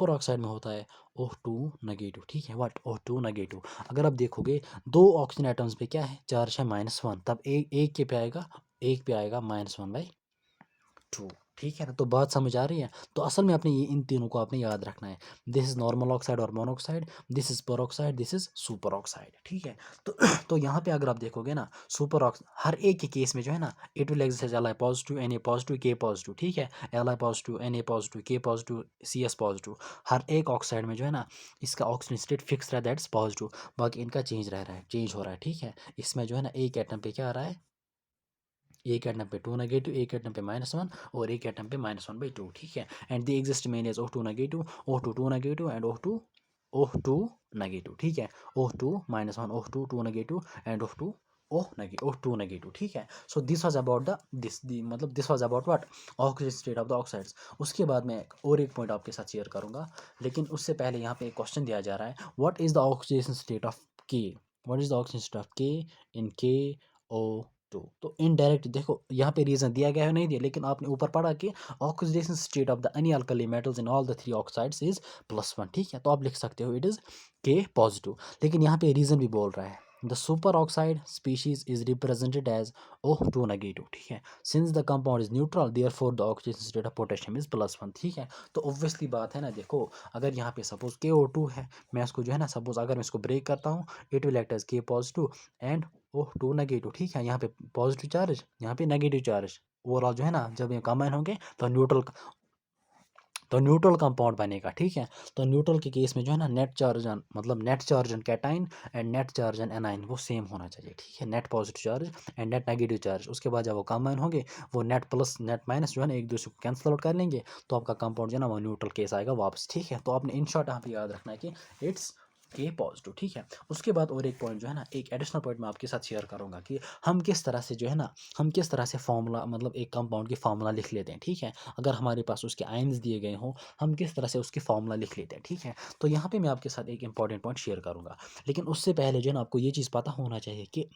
ऑक्साइड में होता है O2 नेगेटिव, ठीक है, व्हाट O2 नेगेटिव। अगर आप देखोगे 2 ऑक्सीजन एटम्स पे क्या है चार्ज है -1, तब एक के पे आएगा, एक पे आएगा -1/2, ठीक है ना। तो बात समझ आ रही है। तो असल में आपने ये इन तीनों को आपने याद रखना है, दिस इज नॉर्मल ऑक्साइड और monoxide, this is peroxide, this is super oxide, ठीक है। तो तो यहाँ पे अगर आप देखोगे ना सुपर ऑक्स हर एक के केस में जो है ना it will exist Li positive Na positive K positive, ठीक है, Li positive Na positive K positive Cs positive. हर एक ऑक्साइड में जो है ना इसका ऑक्सीजन स्टेट फिक्स रहा है, दैट्स पॉजिटिव। बाकी इनका चेंज हो रहा है, ठीक है। इसमें जो है ना एक एटम पे क्या आ रहा है, एक एटम पे 2 नेगेटिव, एक एटम पे -1 और एक एटम पे -1/2, ठीक है। And they exist main as O2 negative, O2 2 negative and O2 negative, ठीक है, O2 -1 O2 2 negative and O2 negative, ठीक है। सो दिस वाज अबाउट मतलब this was about what oxygen state of the oxides. उसके बाद मैं और एक पॉइंट आपके साथ शेयर करूंगा, लेकिन उससे पहले यहाँ पे एक क्वेश्चन दिया जा रहा है, what is the oxidation state of K, what is the oxygen state of K in KO2। तो इनडायरेक्ट देखो यहाँ पे रीजन दिया गया है नहीं दिया, लेकिन आपने ऊपर पढ़ा कि oxidation state of the alkali metals in all the 3 oxides is +1, ठीक है। तो आप लिख सकते हो इट इज K पॉजिटिव। लेकिन यहाँ पे रीजन भी बोल रहा है, the super oxide species is represented as O2 negative, ठीक है, since the compound is neutral therefore the oxidation state of potassium is +1, ठीक है। तो ऑब्वियसली बात है ना, देखो अगर यहाँ पे सपोज KO2 है, मैं इसको जो है ना सपोज अगर मैं इसको ब्रेक करता हूँ it will act as K positive and O2 negative, ठीक है। यहाँ पे पॉजिटिव चार्ज, यहाँ पे नेगेटिव चार्ज, ओवरऑल जो है ना जब ये कंबाइन होंगे तो न्यूट्रल कंपाउंड बनेगा, ठीक है। तो न्यूट्रल के केस में जो है ना नेट चार्ज ऑन मतलब net charge on cation and net charge on A9 वो सेम होना चाहिए, ठीक है। Net positive charge and net negative charge, उसके बाद जब वो कंबाइन होंगे वो नेट प्लस नेट माइनस जो है ना एक दूसरे को कैंसिल आउट कर लेंगे, तो आपका कंपाउंड जो है ना वो न्यूट्रल केस आएगा वापस, ठीक है। तो आपने इन शॉर्ट यहाँ पे याद रखना है कि इट्स के पॉजिटिव, ठीक है। उसके बाद और एक पॉइंट जो है ना एक एडिशनल पॉइंट मैं आपके साथ शेयर करूंगा कि हम किस तरह से जो है ना हम किस तरह से फार्मूला मतलब एक कंपाउंड की फार्मूला लिख लेते हैं, ठीक है। अगर हमारे पास उसके आयंस दिए गए हों हम किस तरह से उसकी फार्मूला लिख लेते हैं, ठीक है। तो यहाँ पे मैं आपके साथ एक इंपॉर्टेंट पॉइंट शेयर करूँगा, लेकिन उससे पहले जो है ना आपको ये चीज़ पता होना चाहिए कि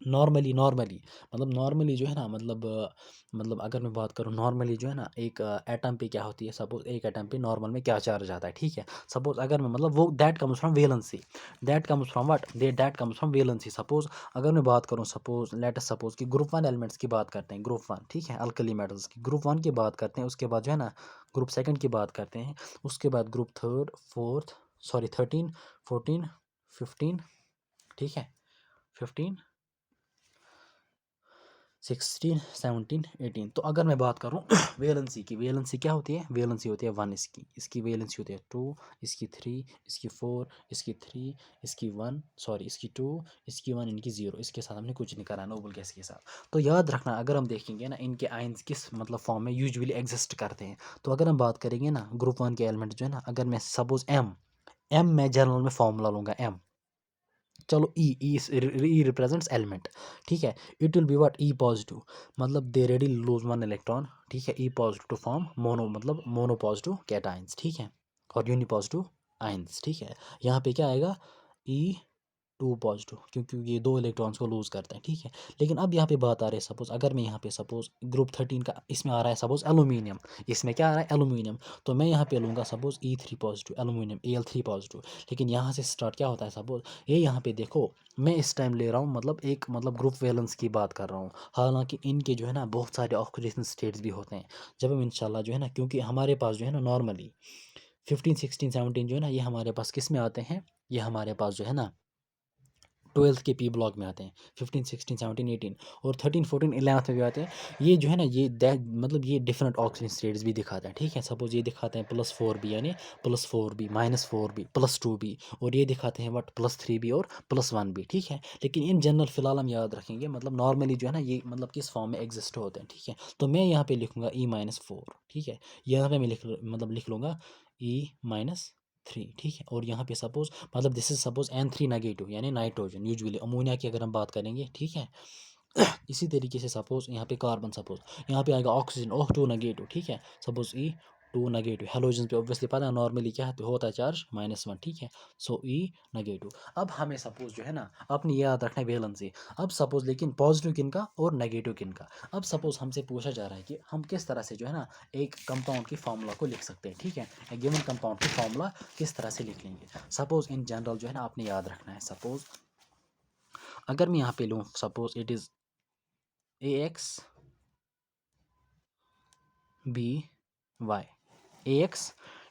नॉर्मली नॉर्मली मतलब नॉर्मली जो है ना मतलब अगर मैं बात करूँ नॉर्मली जो है ना एक एटम पे क्या होती है, सपोज एक एटम पे नॉर्मल में क्या चार्ज आता है, ठीक है। सपोज अगर मैं मतलब वो that comes from valency, that comes from what that comes from valency. Suppose अगर मैं बात करूँ सपोज लेट अस सपोज कि ग्रुप वन एलिमेंट्स की बात करते हैं, ग्रुप वन, ठीक है, अल्कली मेटल्स की ग्रुप वन की बात करते हैं, उसके बाद जो है ना ग्रुप सेकंड की बात करते हैं, उसके बाद ग्रुप थर्ड फोर्थ सॉरी 13 14 15, ठीक है, 15 16 17 18। तो अगर मैं बात करूँ वेलेंसी की, वेलेंसी क्या होती है, वेलेंसी होती है वन, इसकी वेलेंसी होती है टू, इसकी थ्री, इसकी फोर, इसकी थ्री, इसकी वन सॉरी इसकी टू, इसकी वन, इनकी जीरो, इसके साथ हमने कुछ नहीं करा नोबल गैस के साथ। तो याद रखना अगर हम देखेंगे ना इनके आयंस किस मतलब फॉर्म में यूजुअली एग्जिस्ट करते हैं, तो अगर हम बात करेंगे ना ग्रुप वन के एलिमेंट जो है ना, अगर मैं सपोज एम एम मैं जनरल में फॉर्मूला लूँगा एम, चलो ई रिप्रेजेंट्स एलिमेंट, ठीक है। It will be what E positive, मतलब दे रेडी लूज वन इलेक्ट्रॉन, ठीक है। ई पॉजिटिव टू फॉर्म मोनो मतलब मोनो पॉजिटिव कैटाइंस, ठीक है, और यूनी पॉजिटिव आइंस, ठीक है। यहाँ पे क्या आएगा ई टू पॉजिटिव, क्योंकि ये दो इलेक्ट्रॉन्स को लूज करते हैं, ठीक है। लेकिन अब यहाँ पे बात आ रही है सपोज अगर मैं यहाँ पे सपोज ग्रुप 13 का इसमें आ रहा है सपोज एलुमिनियम, इसमें क्या आ रहा है एलुमिनियम, तो मैं यहाँ पे लूँगा suppose E3 positive aluminium Al3 positive. लेकिन यहाँ से स्टार्ट क्या होता है सपोज ये यहाँ पे देखो मैं इस टाइम ले रहा हूँ मतलब एक मतलब ग्रुप वैलेंस की बात कर रहा हूँ, हालांकि इनके जो है ना बहुत सारे ऑक्सीडेशन स्टेट्स भी होते हैं। जब हम इंशाल्लाह जो है ना क्योंकि हमारे पास जो है ना नॉर्मली 15 16 17 जो है ना ये हमारे पास किस में आते हैं, ये हमारे पास जो है ना 12th के पी ब्लॉक में आते हैं, 15 16 17 18 और 13 14 11th में भी आते हैं। ये जो है ना ये मतलब ये डिफरेंट ऑक्सीजन स्टेट्स भी दिखाते हैं, ठीक है। सपोज ये दिखाते हैं +4b यानी +4b -4b +2b, और ये दिखाते हैं व्हाट +3b और +1b, ठीक है। लेकिन इन जनरल फिलहाल हम याद रखेंगे मतलब नॉर्मली जो है ना ये मतलब किस फॉर्म में एग्जिस्ट होते हैं, ठीक है। तो मैं यहाँ पे लिखूंगा E-4, ठीक है। यहाँ पे मैं लिख लूँगा E-3, ठीक है। और यहाँ पे सपोज मतलब this is suppose N3 negative यानी नाइट्रोजन, यूजुअली अमोनिया की अगर हम बात करेंगे, ठीक है। इसी तरीके से सपोज यहाँ पे कार्बन, सपोज यहाँ पे आएगा ऑक्सीजन O2 नेगेटिव, ठीक है। सपोज E2 नेगेटिव, हेलोजन पे ऑब्वियसली पता है नॉर्मली क्या होता है चार्ज -1, ठीक है। सो E नेगेटिव। अब हमें सपोज जो है ना अपनी याद रखना है वैलेंसी। अब सपोज लेकिन पॉजिटिव किनका और नेगेटिव किनका। अब सपोज हमसे पूछा जा रहा है कि हम किस तरह से जो है ना एक कंपाउंड की फार्मूला को लिख सकते हैं, ठीक है। एक गिवन कंपाउंड की फार्मूला किस तरह से लिख लेंगे। सपोज इन जनरल जो है ना आपने याद रखना है, सपोज अगर मैं यहाँ पे लूँ suppose it is AX BY, AX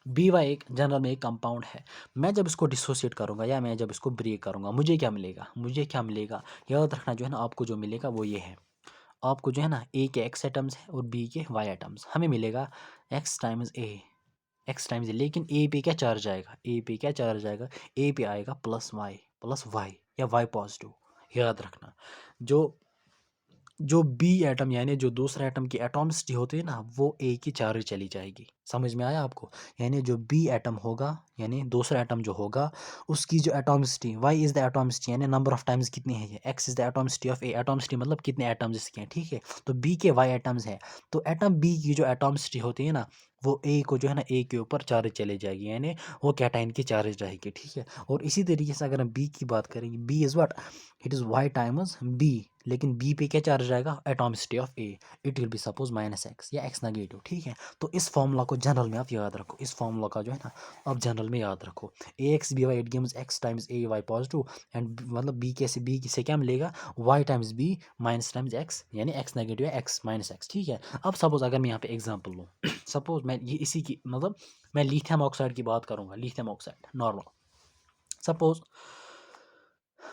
BY एक जनरल में एक कंपाउंड है। मैं जब इसको डिसोसिएट करूँगा या मैं जब इसको ब्रेक करूँगा मुझे क्या मिलेगा, मुझे क्या मिलेगा, याद रखना जो है ना आपको जो मिलेगा वो ये है। आपको जो है ना A के X एटम्स है और B के Y एटम्स, हमें मिलेगा X times A, X times A। लेकिन A पे क्या चार्ज आएगा, A पे क्या चार्ज आएगा, A पे आएगा +Y या Y पॉजिटिव। याद रखना जो जो बी एटम यानी जो दूसरा एटम की एटॉमिसिटी होती है ना वो ए की चार्ज चली जाएगी। समझ में आया आपको, यानी जो बी एटम होगा यानी दूसरा एटम जो होगा उसकी जो atomicity why is the atomicity यानी नंबर ऑफ टाइम्स कितनी है, ये X is the atomicity of A, atomicity मतलब कितने एटम्स इसके हैं, ठीक है। तो बी के वाई एटम्स हैं, तो एटम बी की जो एटॉमिसिटी होती है ना वो ए को जो है ना ए के ऊपर चार्ज चले जाएगी यानी वो कैटाइन की चार्ज रहेगी, ठीक है। और इसी तरीके से अगर हम बी की बात करेंगे, B is what it is Y times B, लेकिन बी पे क्या चार्ज आएगा atomicity of A, it will be suppose -x या x नेगेटिव, ठीक है। तो इस फॉर्मूला को जनरल में आप याद रखो, इस फॉर्मूला का जो है ना आप जनरल में याद रखो, AX BY it gives x times AY positive and मतलब बी से क्या मिलेगा y times b minus times x यानी x नेगेटिव है x -x, ठीक है। अब सपोज अगर मैं यहाँ पे एग्जांपल लूँ सपोज मैं ये इसी की मतलब मैं लिथियम ऑक्साइड की बात करूँगा, लिथियम ऑक्साइड नॉर्मल सपोज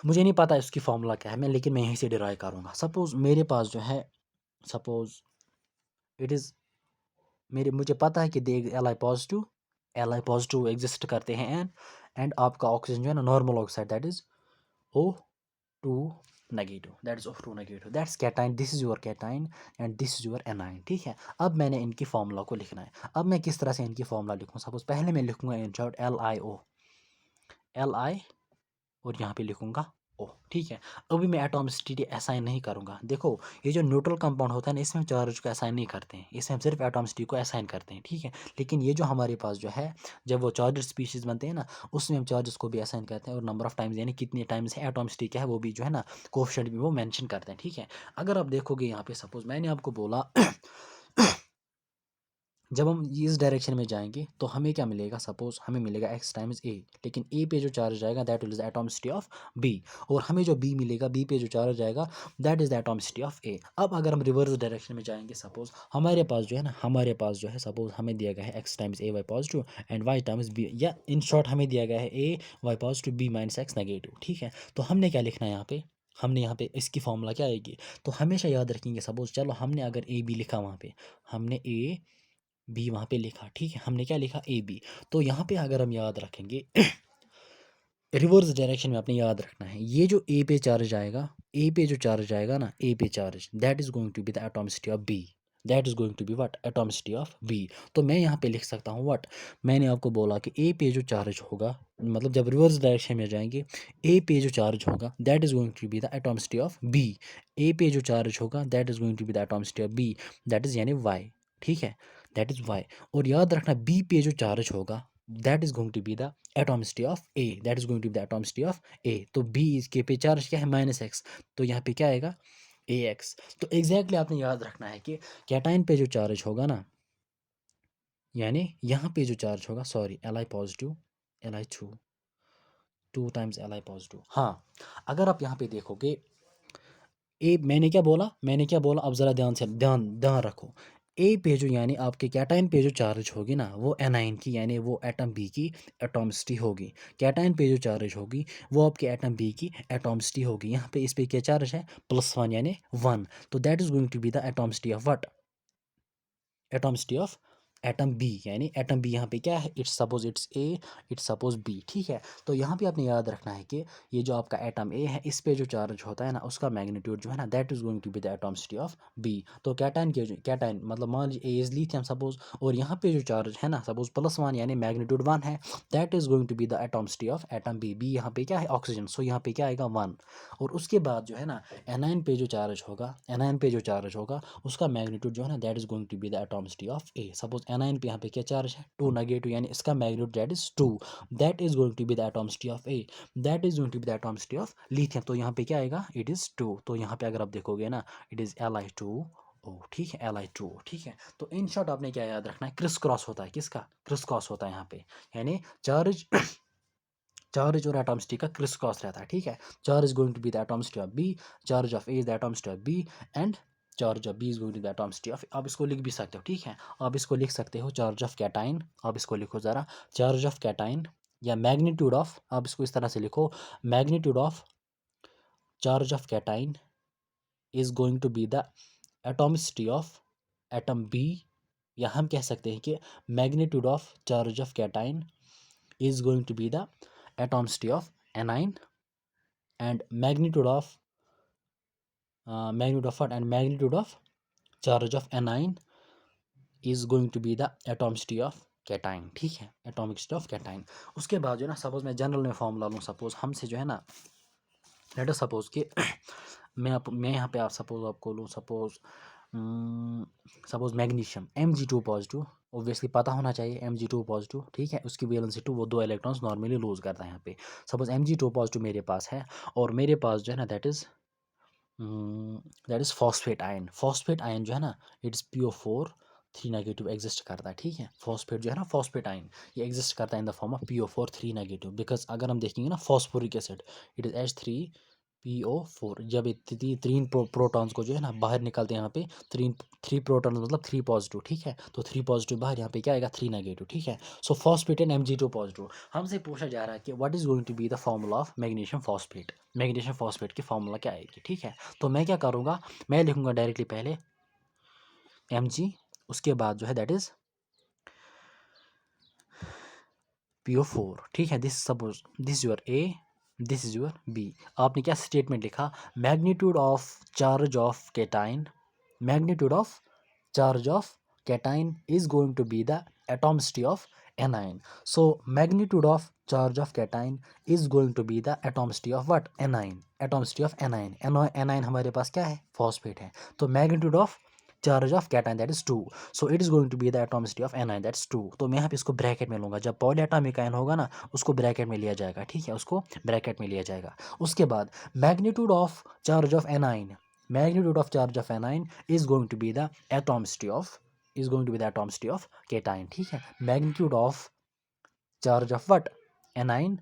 मुझे नहीं पता इसकी फॉर्मूला क्या है मैं, लेकिन मैं यहीं से डिराइव करूँगा। सपोज मेरे पास जो है सपोज इट इज़ मुझे पता है कि they L I positive exist करते हैं एंड आपका ऑक्सीजन जो है ना normal oxide that is O two negative, that is of two negative, that's cation, this is your cation and this is your anion. ठीक है, अब मैंने इनकी फॉर्मूला को लिखना है। अब मैं किस तरह से इनकी फॉर्मूला लिखूँ? सपोज पहले मैं लिखूंगा इन शॉर्ट एल आई और यहाँ पे लिखूंगा ओ। ठीक है, अभी मैं एटॉमिसिटी असाइन नहीं करूंगा। देखो ये जो न्यूट्रल कंपाउंड होता है ना, इसमें हम चार्ज को असाइन नहीं करते हैं, इसमें हम सिर्फ एटॉमिसिटी को असाइन करते हैं। ठीक है, लेकिन ये जो हमारे पास जो है, जब वो चार्जर स्पीशीज बनते हैं ना, उसमें हम चार्जेस को भी असाइन करते हैं और नंबर ऑफ टाइम्स यानी कितने टाइम्स है एटॉमिसिटी क्या है वो भी जो है ना कोफिशिएंट भी वो मेंशन करते हैं। ठीक है, अगर आप देखोगे यहाँ पे सपोज मैंने आपको बोला जब हम इस डायरेक्शन में जाएंगे तो हमें क्या मिलेगा? सपोज हमें मिलेगा x टाइम्स ए, लेकिन ए पे जो चार्ज आएगा that will is atomicity of B, और हमें जो बी मिलेगा बी पे जो चार्ज आएगा that is the atomicity of A. अब अगर हम रिवर्स डायरेक्शन में जाएंगे, सपोज हमारे पास जो है ना, हमारे पास जो है सपोज हमें दिया गया है x times A Y positive and y times B, या इन शॉर्ट हमें दिया गया है A Y positive B minus X negative. ठीक है, तो हमने क्या लिखना है यहाँ पे? हमने यहाँ पे इसकी फॉर्मूला क्या आएगी? तो हमेशा याद रखेंगे, सपोज चलो हमने अगर ए बी लिखा, वहाँ पे हमने ए बी वहाँ पे लिखा। ठीक है, हमने क्या लिखा? A B. तो यहाँ पे अगर हम याद रखेंगे रिवर्स डायरेक्शन में आपने याद रखना है, ये जो ए पे चार्ज आएगा, ए पे जो चार्ज आएगा ना, ए पे charge that is going to be the atomicity of B, that is going to be what? Atomicity of B. तो मैं यहाँ पे लिख सकता हूँ व्हाट? मैंने आपको बोला कि ए पे जो चार्ज होगा, मतलब जब रिवर्स डायरेक्शन में जाएंगे, ए पे जो चार्ज होगा that is going to be the atomicity of B, A पे जो चार्ज होगा that is going to be the atomicity of B, that is यानी वाई। ठीक है, दैट इज वाई। और याद रखना बी पे जो चार्ज होगा that is going to be the atomicity of A, that is going to be the atomicity of A. तो बी इसके पे चार्ज क्या है? माइनस एक्स, तो यहाँ पे क्या आएगा? ए एक्स। तो एग्जैक्टली आपने याद रखना है कि कैटाइन पे जो चार्ज होगा ना, यानी यहाँ पे जो चार्ज होगा, sorry L I positive, L I two times L I positive. हाँ, अगर आप यहाँ पे देखोगे ए, मैंने क्या बोला? अब ज़रा ध्यान से ध्यान ध्यान रखो। ए पे जो यानी आपके कैटाइन पे जो चार्ज होगी ना, वो एनाइन की यानी वो एटम बी की एटॉमिसिटी होगी। कैटाइन पे जो चार्ज होगी वो आपके एटम बी की एटॉमिसिटी होगी। यहाँ पे इस पे क्या चार्ज है? +1 यानी 1। तो that is going to be the atomicity of what? Atomicity of atom B, यानी एटम बी यहाँ पे क्या है? It's suppose it's A, it's suppose B. ठीक है, तो यहाँ पे आपने याद रखना है कि ये जो आपका एटम ए है, इस पे जो चार्ज होता है ना, उसका मैग्नीट्यूड जो है ना that is going to be the atomicity of B. तो कैटाइन मतलब मान लीजिए ए इज लिथियम सपोज, और यहाँ पे जो चार्ज है ना सपोज +1 यानी मैग्नीट्यूड 1 है, that is going to be the atomicity of atom B. B यहाँ पे क्या है? ऑक्सीजन। सो यहाँ पे क्या आएगा? 1। और उसके बाद जो है ना एनाइन पे जो चार्ज होगा, एनाइन पे जो चार्ज होगा उसका मैग्नीट्यूड जो है ना that is going to be the atomicity of A. Suppose anion पे यहाँ पे क्या चार्ज है? 2 नेगेटिव, यानी इसका magnitude that is 2, that is going to be the atomicity of A, that is going to be the atomicity of lithium. तो यहाँ पे क्या आएगा? It is 2। तो यहाँ पे अगर आप देखोगे ना, इट इज Li2 ओ। ठीक है, Li2। ठीक है, तो इन शॉर्ट आपने क्या याद रखना है? क्रिस क्रॉस होता है, किसका क्रिस क्रॉस होता है यहाँ पे? यानी चार्ज चार्ज और एटॉमिसिटी का क्रिस क्रॉस रहता है। ठीक है, charge is going to be the atomicity of B, charge of A is the atomicity of B, and charge of B is going to the atomicity of. आप इसको लिख भी सकते हो। ठीक है, आप इसको लिख सकते हो चार्ज ऑफ कैटाइन। आप इसको लिखो ज़रा, चार्ज ऑफ कैटाइन या मैग्नीट्यूड ऑफ, आप इसको इस तरह से लिखो, magnitude of charge of cation is going to be the atomicity of atom B, या हम कह सकते हैं कि magnitude of charge of cation is going to be the atomicity of anion, and magnitude of what? And magnitude of charge of anion is going to be the atomicity of cation. ठीक है, atomicity of cation. उसके बाद जो है ना, suppose मैं general में formula लूँ, सपोज हमसे जो है ना, लेट अस सपोज कि मैं यहाँ पे आप सपोज आपको लूँ, suppose magnesium Mg2 positive, obviously पता होना चाहिए Mg2 पॉजिटिव। ठीक है, उसकी वैलेंसी 2, वो 2 इलेक्ट्रॉन्स नॉर्मली लूज करता है यहाँ पे। सपोज Mg2 पॉजिटिव मेरे पास है, और मेरे पास जो है ना that is phosphate ion. Phosphate ion जो है ना, इट्स PO4 3 नेगेटिव एग्जिस्ट करता है। ठीक है, फॉस्फेट जो है ना, फॉस्फेट आयन, ये एग्जिस्ट करता है in the form of PO4 3 negative, because अगर हम देखेंगे ना phosphoric acid, it is H3PO4। जब ये तीन प्रोटॉन्स को जो है ना बाहर निकलते हैं, यहाँ पे थ्री प्रोटॉन मतलब 3 पॉजिटिव। ठीक है, तो 3 पॉजिटिव बाहर, यहाँ पे क्या आएगा? 3 नेगेटिव। ठीक है, सो फॉस्फेट एंड Mg2 पॉजिटिव। हमसे पूछा जा रहा है कि what is going to be the formula of magnesium phosphate. Magnesium phosphate की फॉर्मूला क्या आएगी? ठीक है, तो मैं क्या करूँगा, मैं लिखूँगा डायरेक्टली पहले Mg, उसके बाद जो है दैट इज PO4, ठीक है। This suppose this your A, this is your B। आपने क्या स्टेटमेंट लिखा, magnitude of charge of cation, magnitude of charge of cation is going to be the atomicity of anion. So magnitude of charge of cation is going to be the atomicity of what? Anion. Atomicity of anion. Anion हमारे पास क्या है? Phosphate है। तो magnitude of charge of cation that is 2. So it is going to be the atomicity of anion, that's 2. तो मैं यहाँ पे इसको ब्रैकेट में लूँगा। जब पॉलीएटॉमिक आयन होगा ना, उसको ब्रैकेट में लिया जाएगा, ठीक है, उसको ब्रैकेट में लिया जाएगा। उसके बाद magnitude of charge of anion, magnitude of charge of anion is going to be the atomicity of cation, ठीक है। magnitude of charge of what? anion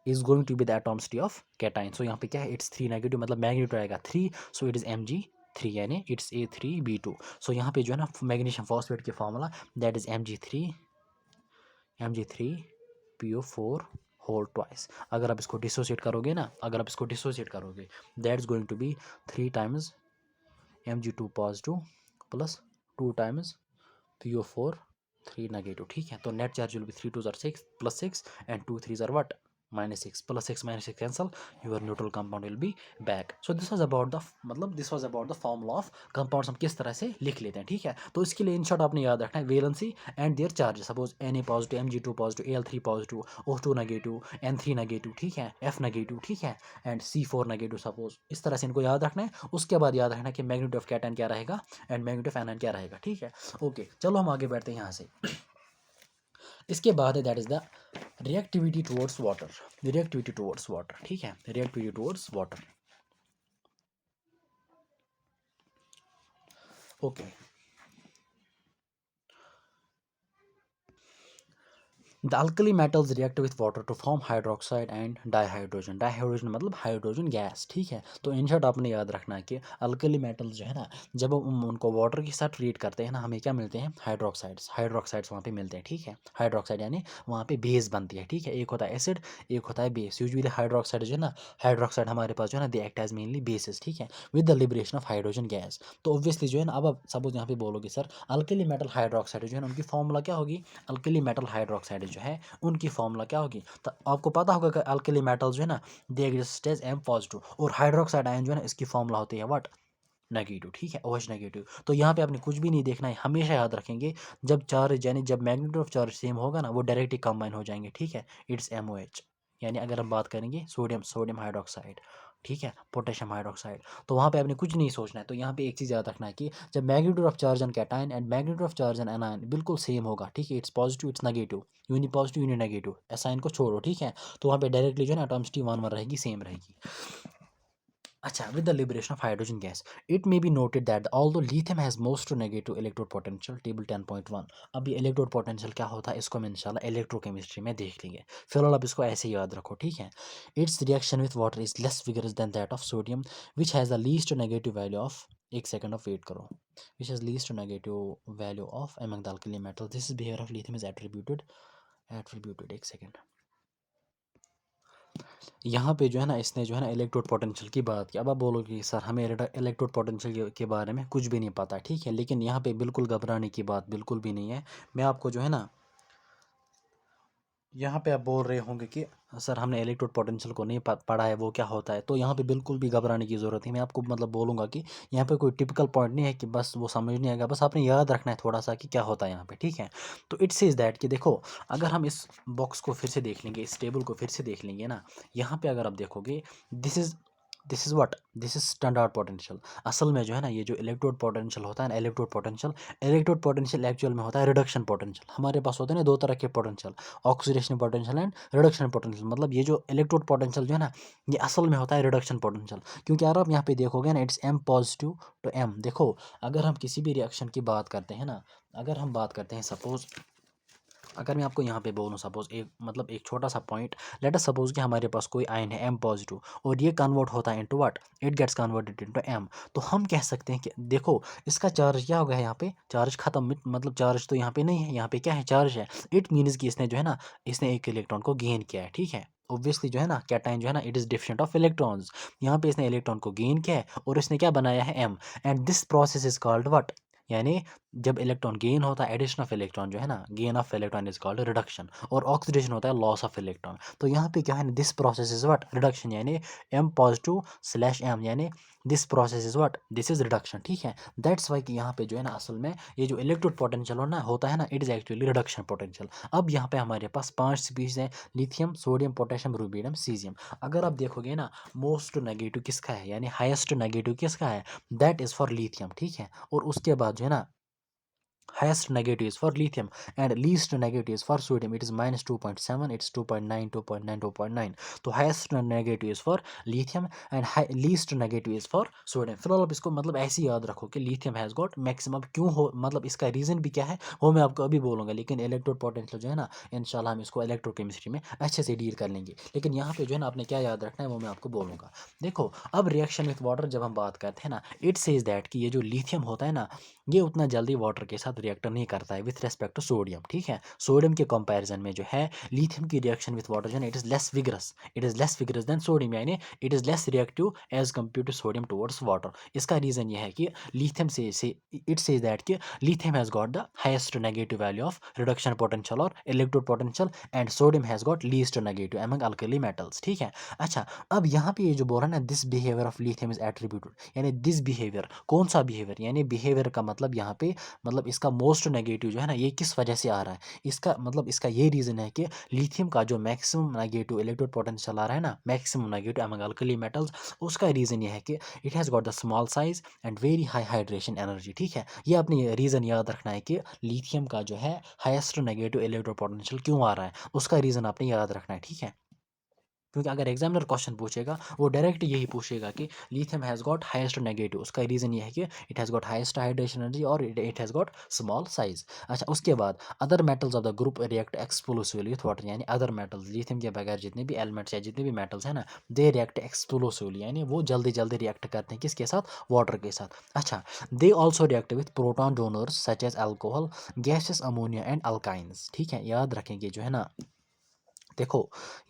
is going to be the atomicity of cation। so यहाँ पे क्या है, it's 3 negative, मतलब magnitude आएगा 3, so it is Mg3, यानी it's A3B2। so यहाँ पे जो है ना मैग्नीशियम फॉस्फेट की formula that is Mg3PO4 whole twice. अगर आप इसको डिसोसिएट करोगे ना, that is going to be 3 times Mg2 positive plus 2 times PO4 3 negative, ठीक है। तो नेट चार्ज विल बी 3 2 ज़ार 6 प्लस 6 एंड 2 3 ज़ार what -6 plus 6 -6 cancel, your neutral compound will be back. So this was about the this was about the formula of compounds, हम किस तरह से लिख लेते हैं, ठीक है। तो इसके लिए इन शॉर्ट आपने याद रखना है valency and their charge. Suppose Na positive, Mg2 positive, Al3 positive, O2 negative, N3 negative, ठीक है, F नेगेटिव, ठीक है, एंड C4 नेगेटिव। सपोज इस तरह से इनको याद रखना है। उसके बाद याद रखना है कि मैग्नीट्यूड ऑफ कैटायन क्या रहेगा एंड मैग्नीट्यूड ऑफ एनायन क्या रहेगा, ठीक है। ओके, चलो हम आगे बढ़ते हैं यहाँ से। इसके बाद है that is the reactivity towards water, ठीक है, reactivity towards water. Okay, the alkali metals react with water to form hydroxide and dihydrogen. Dihydrogen मतलब हाइड्रोजन गैस, ठीक है। तो इन शॉर्ट आपने याद रखना है कि अल्कली मेटल्स जो है ना, जब हम उनको वाटर के साथ ट्रीट करते हैं ना, हमें क्या मिलते हैं, हाइड्रोक्साइड्स वहाँ पे मिलते हैं, ठीक है। हाइड्रोक्साइड यानी वहाँ पे बेस बनती है, ठीक है। एक होता है एसिड, एक होता है बेस। यूजुअली हाइड्रोक्साइड जो है ना, हाइड्रोक्साइड हमारे पास जो है ना, they act as mainly bases, ठीक है, with the liberation of hydrogen gas. तो ऑब्वियसली जो है ना, अब आप सपोज यहाँ पे बोलोगे सर अल्कली मेटल हाइड्रोक्साइड जो है ना, उनकी फॉर्मूला क्या होगी, अल्कली मेटल हाइड्रोक्साइड जो है उनकी फॉर्मूला क्या होगी। तो आपको पता होगा कि अल्कली मेटल जो है ना, they exist as M positive, और हाइड्रोक्साइड आयन जो है ना, इसकी फॉर्मूला होती है व्हाट, नेगेटिव, ठीक है, OH नेगेटिव। तो यहाँ पे आपने कुछ भी नहीं देखना है, हमेशा याद रखेंगे जब चार्ज यानी जब मैग्नीट्यूड ऑफ चार्ज सेम होगा ना, वो डायरेक्टली कंबाइन हो जाएंगे, ठीक है, इट्स MOH। यानी अगर हम बात करेंगे सोडियम हाइड्रोक्साइड, ठीक है, पोटेशियम हाइड्रोक्साइड, तो वहाँ पे आपने कुछ नहीं सोचना है। तो यहाँ पे एक चीज़ याद रखना है कि जब magnitude of charge on cation and magnitude of charge on anion बिल्कुल सेम होगा, ठीक है, it's positive it's negative, unipositive uninegative, ऐसा इनको छोड़ो, ठीक है। तो वहाँ पे डायरेक्टली जो है ना एटॉमिसिटी 1 1 रहेगी, सेम रहेगी। अच्छा, with the liberation of hydrogen gas, it may be noted that although lithium has most negative electrode potential, table 10.1। अब ये electrode potential क्या होता है, इसको हम इंशाल्लाह electrochemistry में देख लेंगे। फिलहाल आप इसको ऐसे याद रखो, ठीक है। Its reaction with water is less vigorous than that of sodium, which has the least negative value of, एक सेकंड ऑफ वेट करो, which has least negative value of among the alkali metals। This is behavior of lithium is attributed, एक second. यहाँ पे जो है ना, इसने जो है ना इलेक्ट्रोड पोटेंशियल की बात की। अब आप बोलोगे कि सर हमें इलेक्ट्रोड पोटेंशियल के बारे में कुछ भी नहीं पता, ठीक है, लेकिन यहाँ पे बिल्कुल घबराने की बात बिल्कुल भी नहीं है। मैं आपको जो है ना, यहाँ पे आप बोल रहे होंगे कि सर हमने इलेक्ट्रोड पोटेंशियल को नहीं पढ़ा है, वो क्या होता है। तो यहाँ पे बिल्कुल भी घबराने की ज़रूरत नहीं। मैं आपको मतलब बोलूँगा कि यहाँ पे कोई टिपिकल पॉइंट नहीं है कि बस वो समझ नहीं आएगा, बस आपने याद रखना है थोड़ा सा कि क्या होता है यहाँ पे, ठीक है। तो इट सेज दैट कि देखो, अगर हम इस बॉक्स को फिर से देख लेंगे, इस टेबल को फिर से देख लेंगे ना, यहाँ पे अगर आप देखोगे, this is what, this is standard potential. असल में जो है ना, ये जो इलेक्ट्रोड पोटेंशियल होता है ना, इलेक्ट्रोड पोटेंशियल एक्चुअल में होता है रिडक्शन पोटेंशियल। हमारे पास होते हैं ना दो तरह के potential, oxidation potential and reduction potential. मतलब ये जो इलेक्ट्रोड पोटेंशियल जो है ना, ये असल में होता है रिडक्शन पोटेंशियल। क्योंकि यार आप यहाँ पे देखोगे ना, it's M positive to M। देखो, अगर हम किसी भी रिएक्शन की बात करते हैं ना, अगर हम बात करते हैं सपोज, अगर मैं आपको यहाँ पे बोलूँ सपोज एक छोटा सा पॉइंट, लेट अस सपोज कि हमारे पास कोई आयन है M पॉजिटिव, और ये कन्वर्ट होता है into what, it gets converted into M। तो हम कह सकते हैं कि देखो, इसका चार्ज क्या हो गया है, यहाँ पे चार्ज खत्म, मतलब चार्ज तो यहाँ पे नहीं है, यहाँ पे क्या है, चार्ज है। इट मीन्स कि इसने जो है ना, इसने एक इलेक्ट्रॉन को गेन किया है, ठीक है। ऑब्वियसली जो है ना, कैटायन जो है ना, it is deficient of electrons. यहाँ पे इसने इलेक्ट्रॉन को गेन किया है और इसने क्या बनाया है, M। And this process is called what, यानी जब इलेक्ट्रॉन गेन होता है, एडिशन ऑफ इलेक्ट्रॉन जो है ना, gain of electron is called reduction, और ऑक्सीडेशन होता है लॉस ऑफ इलेक्ट्रॉन। तो यहाँ पे क्या है, this process is what, reduction, यानी m पॉजिटिव स्लैश m, यानी this process is what, this is reduction, ठीक है। दैट्स वाई कि यहाँ पे जो है ना असल में ये जो इलेक्ट्रोड पोटेंशियल होता है ना, it is actually reduction potential. अब यहाँ पे हमारे पास 5 स्पीशीज हैं, lithium, sodium, potassium, rubidium, caesium. अगर आप देखोगे ना, मोस्ट नेगेटिव किसका है, यानी हाईएस्ट नेगेटिव किसका है, दैट इज फॉर लिथियम, ठीक है। और उसके बाद जो है ना, highest negative is for lithium and least negative is for sodium, it is minus 2.7, it's 2.9, 2.9, 2.9। तो highest negative is for lithium and least negative is for sodium। फिलहाल आप इसको मतलब ऐसे ही याद रखो कि lithium has got maximum, क्यों हो मतलब इसका रीज़न भी क्या है वो मैं आपको अभी बोलूँगा, लेकिन इलेक्ट्रोड पोटेंशियल जो है ना, इंशाल्लाह हम इसको इलेक्ट्रोकेमिस्ट्री में अच्छे से डील कर लेंगे। लेकिन यहाँ पे जो है ना आपने क्या याद रखना है वो मैं आपको बोलूँगा। देखो अब रिएक्शन विथ वाटर जब हम बात करते हैं ना, इट सेज दैट कि ये जो लिथियम होता है ना, ये उतना जल्दी वाटर के साथ रिएक्ट नहीं करता है विथ रेस्पेक्ट टू सोडियम, ठीक है। सोडियम के कंपैरिजन में जो है लिथियम की रिएक्शन विथ वाटर जो है, it is less vigorous, it is less vigorous than sodium, यानी it is less reactive as compare to sodium towards water. इसका रीजन ये है कि लिथियम से इट सेज दैट कि lithium has got the highest negative value of reduction potential और electrode potential, and sodium has got least negative among alkali metals, ठीक है। अच्छा, अब यहाँ पे ये जो बोल रहा है ना, this behaviour of lithium is attributed, यानी दिस बिहेवियर, कौन सा बिहेवियर, यानी बिहेवियर का मतलब यहाँ पे मतलब इसका मोस्ट नेगेटिव जो है ना, ये किस वजह से आ रहा है, इसका मतलब इसका ये रीज़न है कि लिथियम का जो मैक्सिमम नेगेटिव इलेक्ट्रोड पोटेंशियल आ रहा है ना, maximum negative among alkali metals, उसका रीज़न ये है कि it has got the small size and very high hydration energy, ठीक है। ये अपनी रीज़न याद रखना है कि लिथियम का जो है हाईएस्ट नेगेटिव इलेक्ट्रोड पोटेंशियल क्यों आ रहा है, उसका रीज़न आपने याद रखना है, ठीक है। क्योंकि अगर एग्जामिनर क्वेश्चन पूछेगा वो डायरेक्ट यही पूछेगा कि lithium has got highest negative, उसका रीज़न ये है कि it has got highest hydration energy और it has got small size. अच्छा, उसके बाद other metals of the group react explosively with water, यानी अदर मेटल्स, लिथियम के बगैर जितने भी एलिमेंट्स या जितने भी मेटल्स हैं ना, दे रिएक्ट एक्सप्लोसिवली, यानी वो जल्दी जल्दी रिएक्ट करते हैं किसके साथ, वाटर के साथ। अच्छा, they also react with proton donors such as alcohol, gases, ammonia and alkynes, ठीक है। याद रखेंगे जो है ना, देखो,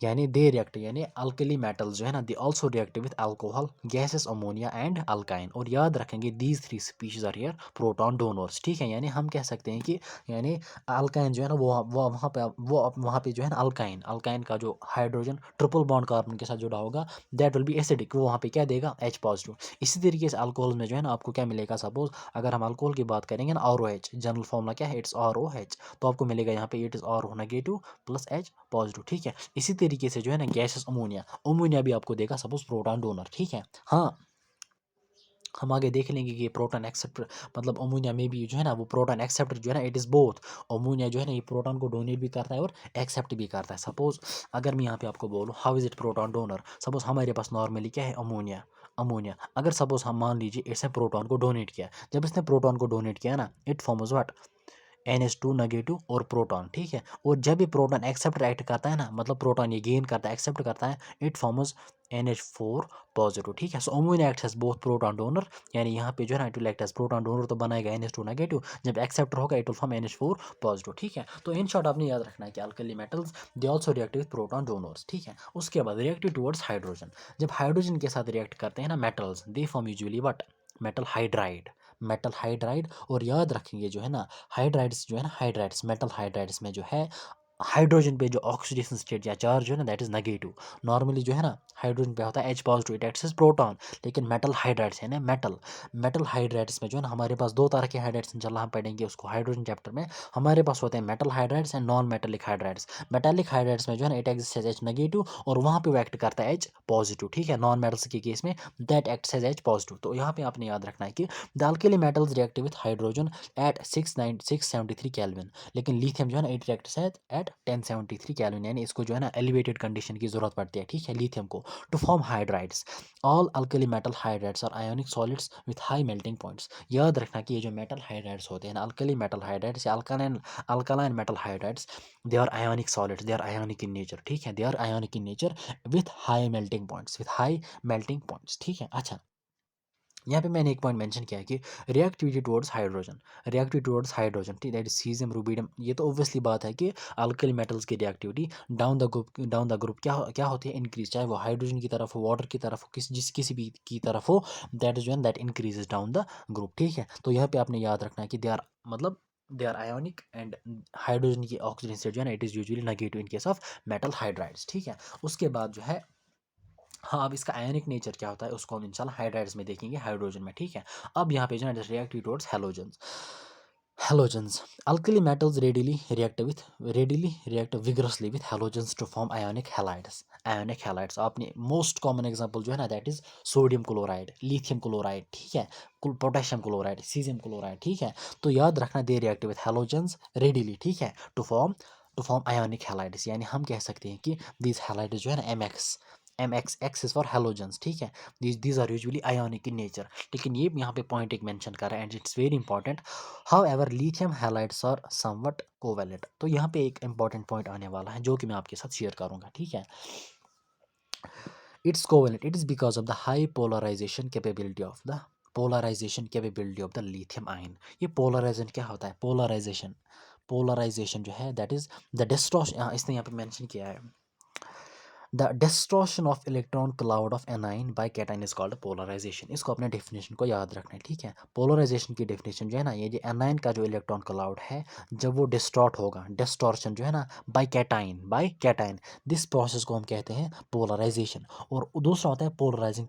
यानी दे रिएक्ट, यानी अल्कली मेटल्स जो है ना, they also react with alcohol, gases, ammonia and alkyne. और याद रखेंगे these three species are here proton donors, ठीक है। यानी हम कह सकते हैं कि यानी अल्काइन जो है ना, वो वहाँ पे वहाँ पे जो है ना, अल्काइन अल्काइन का जो हाइड्रोजन ट्रिपल बॉन्ड कार्बन के साथ जुड़ा होगा, दैट विल बी एसिडिक, वो वहाँ पे क्या देगा, H पॉजिटिव। इसी तरीके से अल्कोहल में जो है ना आपको क्या मिलेगा, सपोज अगर हम अल्कोहल की बात करेंगे ना, ROH जनरल फॉर्मूला क्या है, इट्स ROH, तो आपको मिलेगा यहाँ पे it is RO negative plus H positive, ठीक है। इसी तरीके से जो है ना गैसेस, अमोनिया, अमोनिया भी आपको देगा सपोज प्रोटॉन डोनर, ठीक है। हाँ, हम आगे देख लेंगे कि प्रोटॉन एक्सेप्टर, मतलब अमोनिया में भी जो है ना वो प्रोटॉन एक्सेप्टर जो है ना, इट इज़ बोथ, अमोनिया जो है ना ये प्रोटॉन को डोनेट भी करता है और एक्सेप्ट भी करता है। सपोज अगर मैं यहाँ पे आपको बोलूँ how is it proton donor, suppose हमारे पास नॉर्मली क्या है, अमोनिया, अमोनिया अगर सपोज हम मान लीजिए इसने प्रोटॉन को डोनेट किया, जब इसने प्रोटॉन को डोनेट किया ना, it forms what, NH2 negative और प्रोटॉन, ठीक है। और जब ये प्रोटॉन एक्सेप्ट एक्ट करता है ना, मतलब प्रोटॉन ये गेन करता है, एक्सेप्ट करता है, इट फॉर्म्स NH4 पॉजिटिव, ठीक है। So ammonia acts as both proton donor, यानी यहाँ पे जो है ना it will act as proton donor, तो बनाएगा NH2 नेगेटिव, जब एक्सेप्टर होगा it will form NH4 positive, ठीक है। तो इन शॉर्ट आपने याद रखना है कि alkali metals they also react with proton donors, ठीक है। उसके बाद रिएक्टिव टुवर्ड्स हाइड्रोजन, जब हाइड्रोजन के साथ रिएक्ट करते हैं ना metals, they form usually what, metal hydride, metal hydride. और याद रखेंगे जो है ना, हाइड्राइड्स जो है ना, हाइड्राइड्स मेटल हाइड्राइड्स में जो है हाइड्रोजन पे जो ऑक्सीडेशन स्टेट या चार्ज जो है ना, दैट इज नेगेटिव। नॉर्मली जो है ना हाइड्रोजन पे होता है H positive, it acts as proton, लेकिन मेटल हाइड्राइड्स है ना, मेटल हाइड्राइड्स में जो है ना हमारे पास दो तरह के हाइड्राइड्स, इंशाल्लाह हम पढ़ेंगे उसको हाइड्रोजन चैप्टर में। हमारे पास होते हैं metal hydrides and non metallic hydrides. Metallic hydrides में जो है ना it acts as H negative और वहाँ पे वो एक्ट करता है H पॉजिटिव, ठीक है। नॉन मेटल्स के केस में that acts as H positive. तो यहाँ पे आपने याद रखना है कि the alkali metals react with hydrogen at 673 kelvin, लेकिन लिथियम जो है ना इट रिएक्ट्स एट 1073 केल्विन, यानी इसको जो है ना एलिवेटेड कंडीशन की जरूरत पड़ती है, ठीक है, लिथियम को, to form hydrides. All alkali metal hydrides are ionic solids with high melting points. याद रखना कि ये जो मेटल हाइड्राइड्स होते हैं ना, अल्कली मेटल हाइड्राइड्स या alkaline metal hydrides, they are ionic solids, they are ionic in nature, ठीक है, they are ionic in nature with high melting points, with high melting points, ठीक है। अच्छा, यहाँ पे मैंने एक पॉइंट मेंशन किया है कि रिएक्टिविटी टुवर्ड्स हाइड्रोजन, ठीक, दैट इज सीजियम रूबिडियम। ये तो ऑब्वियसली बात है कि अल्कली मेटल्स की रिएक्टिविटी डाउन द ग्रुप क्या क्या होती है, इंक्रीज, चाहे वो हाइड्रोजन की तरफ हो, वाटर की तरफ हो, किसी भी की तरफ हो, that is when that increases down the group, ठीक है। तो यहाँ पे आपने याद रखना है कि दे आर, मतलब they are ionic, and hydrogen की ऑक्सीजन स्टेट जो है ना, it is usually negative in case of metal hydrides, ठीक है। उसके बाद जो है, हाँ, अब इसका आयनिक नेचर क्या होता है उसको हम इंशाल्लाह हाइड्राइड्स में देखेंगे, हाइड्रोजन में, ठीक है। अब यहाँ पे जो है react towards halogens. Halogens, alkali metals readily react vigorously with halogens to form ionic halides. Ionic halides, आपने मोस्ट कॉमन एग्जांपल जो है ना, that is sodium chloride, lithium chloride, ठीक है, पोटेशियम क्लोराइड, सीजियम क्लोराइड, ठीक है। तो याद रखना, दे रिएक्ट विथ हैलोजन्स रेडिली, ठीक है, टू फॉर्म आयोनिक हैलाइड्स, यानी हम कह सकते हैं कि दीज हैलाइड्स जो है ना, M X is for halogens, ठीक है। These are usually ionic in nature. लेकिन ये यहाँ पे पॉइंट एक मेंशन कर रहा है, and it's very important, however lithium halides are somewhat covalent. तो यहाँ पे एक इंपॉर्टेंट पॉइंट आने वाला है जो कि मैं आपके साथ शेयर करूंगा, ठीक है। It's covalent. It is because of the high polarization capability of the lithium ion. ये polarization क्या होता है? Polarization जो है, that is the distortion, इसने यहाँ पे mention किया है, the distortion of electron cloud of anion by cation is called polarization. इसको अपने डेफिनेशन को याद रखना है, ठीक है। पोलराइजेशन की डेफिनेशन जो है ना, ये जो एनाइन का जो इलेक्ट्रॉन क्लाउड है, जब वो डिस्टॉर्ट होगा, डिस्टॉर्शन जो है ना, बाय कैटाइन, दिस प्रोसेस को हम कहते हैं पोलराइजेशन। और दूसरा होता है पोलराइजिंग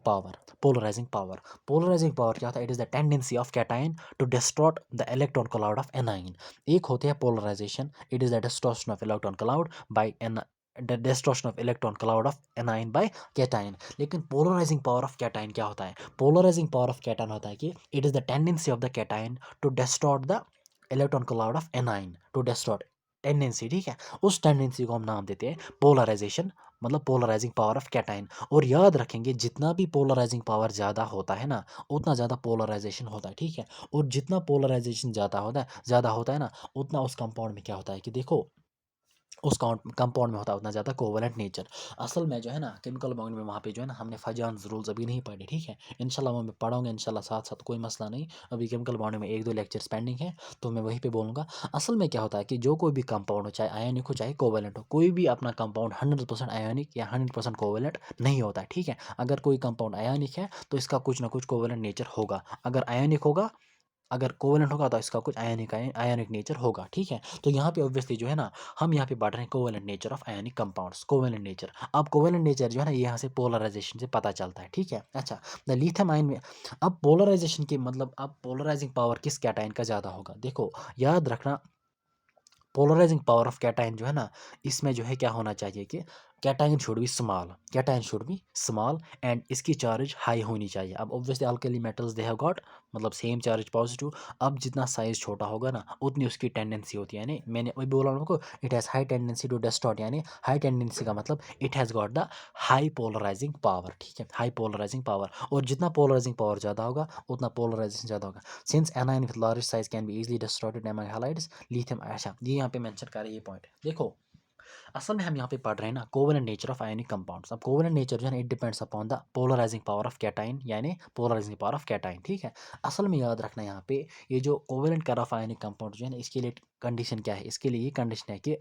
पावर क्या होता है? It is the tendency of cation to distort the electron cloud of anion. एक होते हैं polarization, it is the distortion of electron cloud by the distortion of electron cloud of anion by cation. लेकिन polarizing power of cation क्या होता है? Polarising power of cation होता है कि it is the tendency of the cation to distort the electron cloud of anion, to distort, tendency, ठीक है। उस टेंडेंसी को हम नाम देते हैं पोलराइजेशन, मतलब पोलराइजिंग पावर ऑफ कैटाइन। और याद रखेंगे, जितना भी पोलराइजिंग पावर ज़्यादा होता है ना, उतना ज़्यादा पोलराइजेशन होता है, ठीक है। और जितना पोलराइजेशन ज़्यादा होता है ना, उतना उस कंपाउंड में क्या होता है कि देखो, उस कंपाउंड में होता है उतना ज़्यादा कोवलेंट नेचर। असल में जो है ना, केमिकल बॉन्ड में वहाँ पे जो है ना, हमने फजान्स रूल्स अभी नहीं पढ़े, ठीक है। इंशाल्लाह वो मैं पढ़ाऊंगा इंशाल्लाह, साथ साथ, कोई मसला नहीं। अभी केमिकल बॉन्ड में एक दो लेक्चर्स पेंडिंग है, तो मैं वहीं पे बोलूँगा। असल में क्या होता है कि जो कोई भी कंपाउंड हो, चाहे आयनिक हो चाहे कोवलेंट हो, कोई भी अपना कंपाउंड 100% आयनिक या 100% कोवलेंट नहीं होता है, ठीक है। अगर कोई कंपाउंड आयनिक है तो इसका कुछ ना कुछ कोवलेंट नेचर होगा, अगर कोवेलेंट होगा तो इसका कुछ आयनिक नेचर होगा, ठीक है। तो यहाँ पे ऑब्वियसली जो है ना, हम यहाँ पे पढ़ रहे हैं covalent nature of ionic compounds, covalent nature. अब कोवेलेंट नेचर जो है ना, ये यहाँ से पोलराइजेशन से पता चलता है, ठीक है। अच्छा, द लिथियम आयन में, अब पोलराइजेशन की मतलब, अब पोलराइजिंग पावर किस कैटायन का ज़्यादा होगा? देखो, याद रखना, पोलराइजिंग पावर ऑफ कैटायन जो है ना, इसमें जो है क्या होना चाहिए कि cation should be small and इसकी चार्ज हाई होनी चाहिए। अब obviously alkali metals they have got, मतलब सेम चार्ज पॉजिटिव। अब जितना साइज छोटा होगा ना, उतनी उसकी टेंडेंसी होती है, यानी मैंने वही बोला आपको, it has high tendency to distort, यानी हाई टेंडेंसी का मतलब it has got the high polarizing power, ठीक है, हाई पोलराइजिंग पावर। और जितना पोलराइजिंग पावर ज़्यादा होगा, उतना पोलराइजेशन ज़्यादा होगा। Since anion with large size can be easily distorted among halides, lithium, अच्छा, ये यहाँ पे मेंशन कर रहे हैं, ये पॉइंट देखो। असल में हम यहाँ पे पढ़ रहे हैं ना, covalent nature of ionic compounds. अब कोवेलेंट नेचर जो है ना, it depends upon the polarizing power of cation, यानी पोलराइजिंग पावर ऑफ कैटाइन, ठीक है। असल में याद रखना यहाँ पे, ये जो कोवेलेंट कर ऑफ आयनिक कंपाउंड जो है ना, इसके लिए कंडीशन क्या है? इसके लिए ये कंडीशन है कि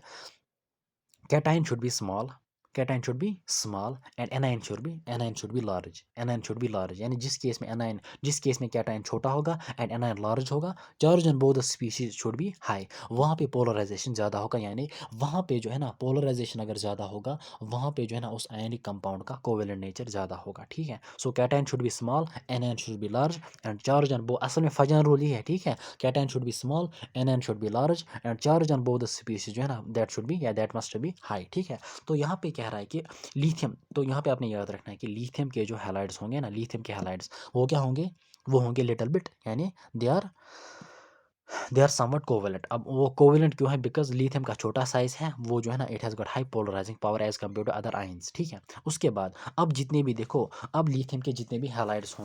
cation should be small, and anion should be large, यानी जिस केस में cation छोटा होगा एंड anion लार्ज होगा, charge on both the species should be high, वहाँ पे पोलराइजेशन ज़्यादा होगा, यानी वहाँ पे जो है ना, पोलराइजेशन अगर ज़्यादा होगा, वहाँ पे जो है ना, उस आयनिक कंपाउंड का कोवेलेंट नेचर ज़्यादा होगा, ठीक है। So cation should be small, anion should be large, and charge on both, असल में फजन रूल ही है, ठीक है। Cation should be small, anion should be large, and charge on both the species जो है ना, दैट शुड बी या दैट मस्ट बी हाई, ठीक है। तो यहाँ पे कह रहा है कि लिथियम, तो यहाँ पे आपने याद रखना है कि लिथियम के जो हैलाइड्स होंगे ना, लिथियम के हैलाइड्स, वो क्या होंगे? वो होंगे लिटिल बिट, यानी दे आर समवट कोवेलेंट। अब वो कोवेलेंट क्यों है? बिकॉज लिथियम का छोटा साइज है, वो जो है ना, it has got high polarizing power as compare to other ions, ठीक है। उसके बाद अब जितने भी देखो, अब लिथियम के जितने भी हैलाइड्स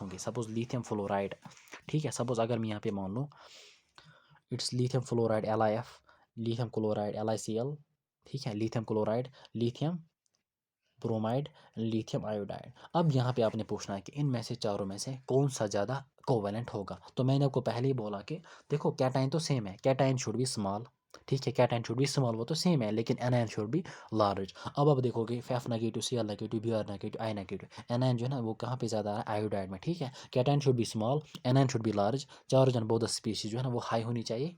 होंगे, सपोज लिथियम फ्लोराइड, ठीक है, सपोज अगर मैं यहाँ पे मान लूँ, it's lithium fluoride LiF, lithium chloride LiCl, ठीक है, lithium chloride, lithium bromide, lithium iodide. अब यहाँ पे आपने पूछना है कि इनमें से चारों में से कौन सा ज़्यादा कोवेलेंट होगा। तो मैंने आपको पहले ही बोला कि देखो कैटाइन तो सेम है, कैटाइन शुड बी स्मॉल, ठीक है, कैटाइन शुड बी स्मॉल, वो तो सेम है, लेकिन एनायन शुड बी लार्ज। अब आप देखोगे F negative, C R negative, B R negative, I negative, anion जो है ना वो कहाँ पे ज़्यादा है, आयोडाइड में, ठीक है। Cation should be small, anion should be large, चारों जन बोथ स्पीशीज जो है ना वो हाई होनी चाहिए।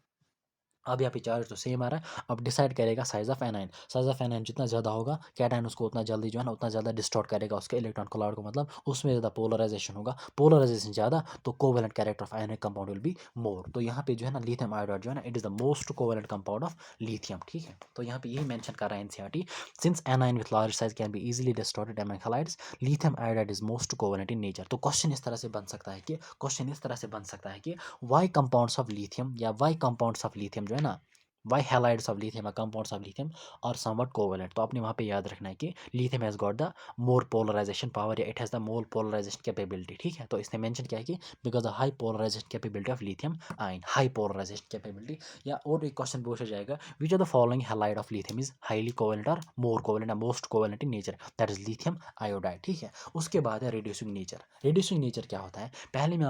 अब यहाँ पे चार्ज तो सेम आ रहा है। अब डिसाइड करेगा size of anion, size of anion जितना ज़्यादा होगा कैटाइन उसको उतना जल्दी जो है ना उतना ज़्यादा डिस्टॉर्ट करेगा उसके इलेक्ट्रॉन क्लाउड को, मतलब उसमें ज़्यादा पोलराइजेशन होगा, पोलराइजेशन ज़्यादा तो covalent character of ionic compound will be more. तो यहाँ पे जो है ना लिथियम आयोडाइड जो है ना it is the most covalent compound of lithium, ठीक है। तो यहाँ पे यही मेंशन कर रहा है NCERT, since anion with large size can be easily distorted among halides, lithium iodide is most covalent in nature. तो क्वेश्चन इस तरह से बन सकता है कि वाई कंपाउंड्स ऑफ लिथियम या वाई कंपाउंड्स ऑफ लिथियम जो है ना, वाई हैलाइड्स ऑफ लिथियम या कंपाउंड्स ऑफ लिथियम और समवट कोवेलेंट। तो आपने वहाँ पे याद रखना है कि lithium has got the more polarization power या it has the more polarization capability, ठीक है। तो इसने मेंशन किया है कि because the high polarization capability of lithium ion, high polarization capability. या और एक क्वेश्चन पूछा जाएगा which are the following halide of lithium is highly covalent और मोर कोवेलेंट या most covalent in nature, that is lithium iodide, ठीक है। उसके बाद है रिड्यूसिंग नेचर। रिड्यूसिंग नेचर क्या होता है, पहले में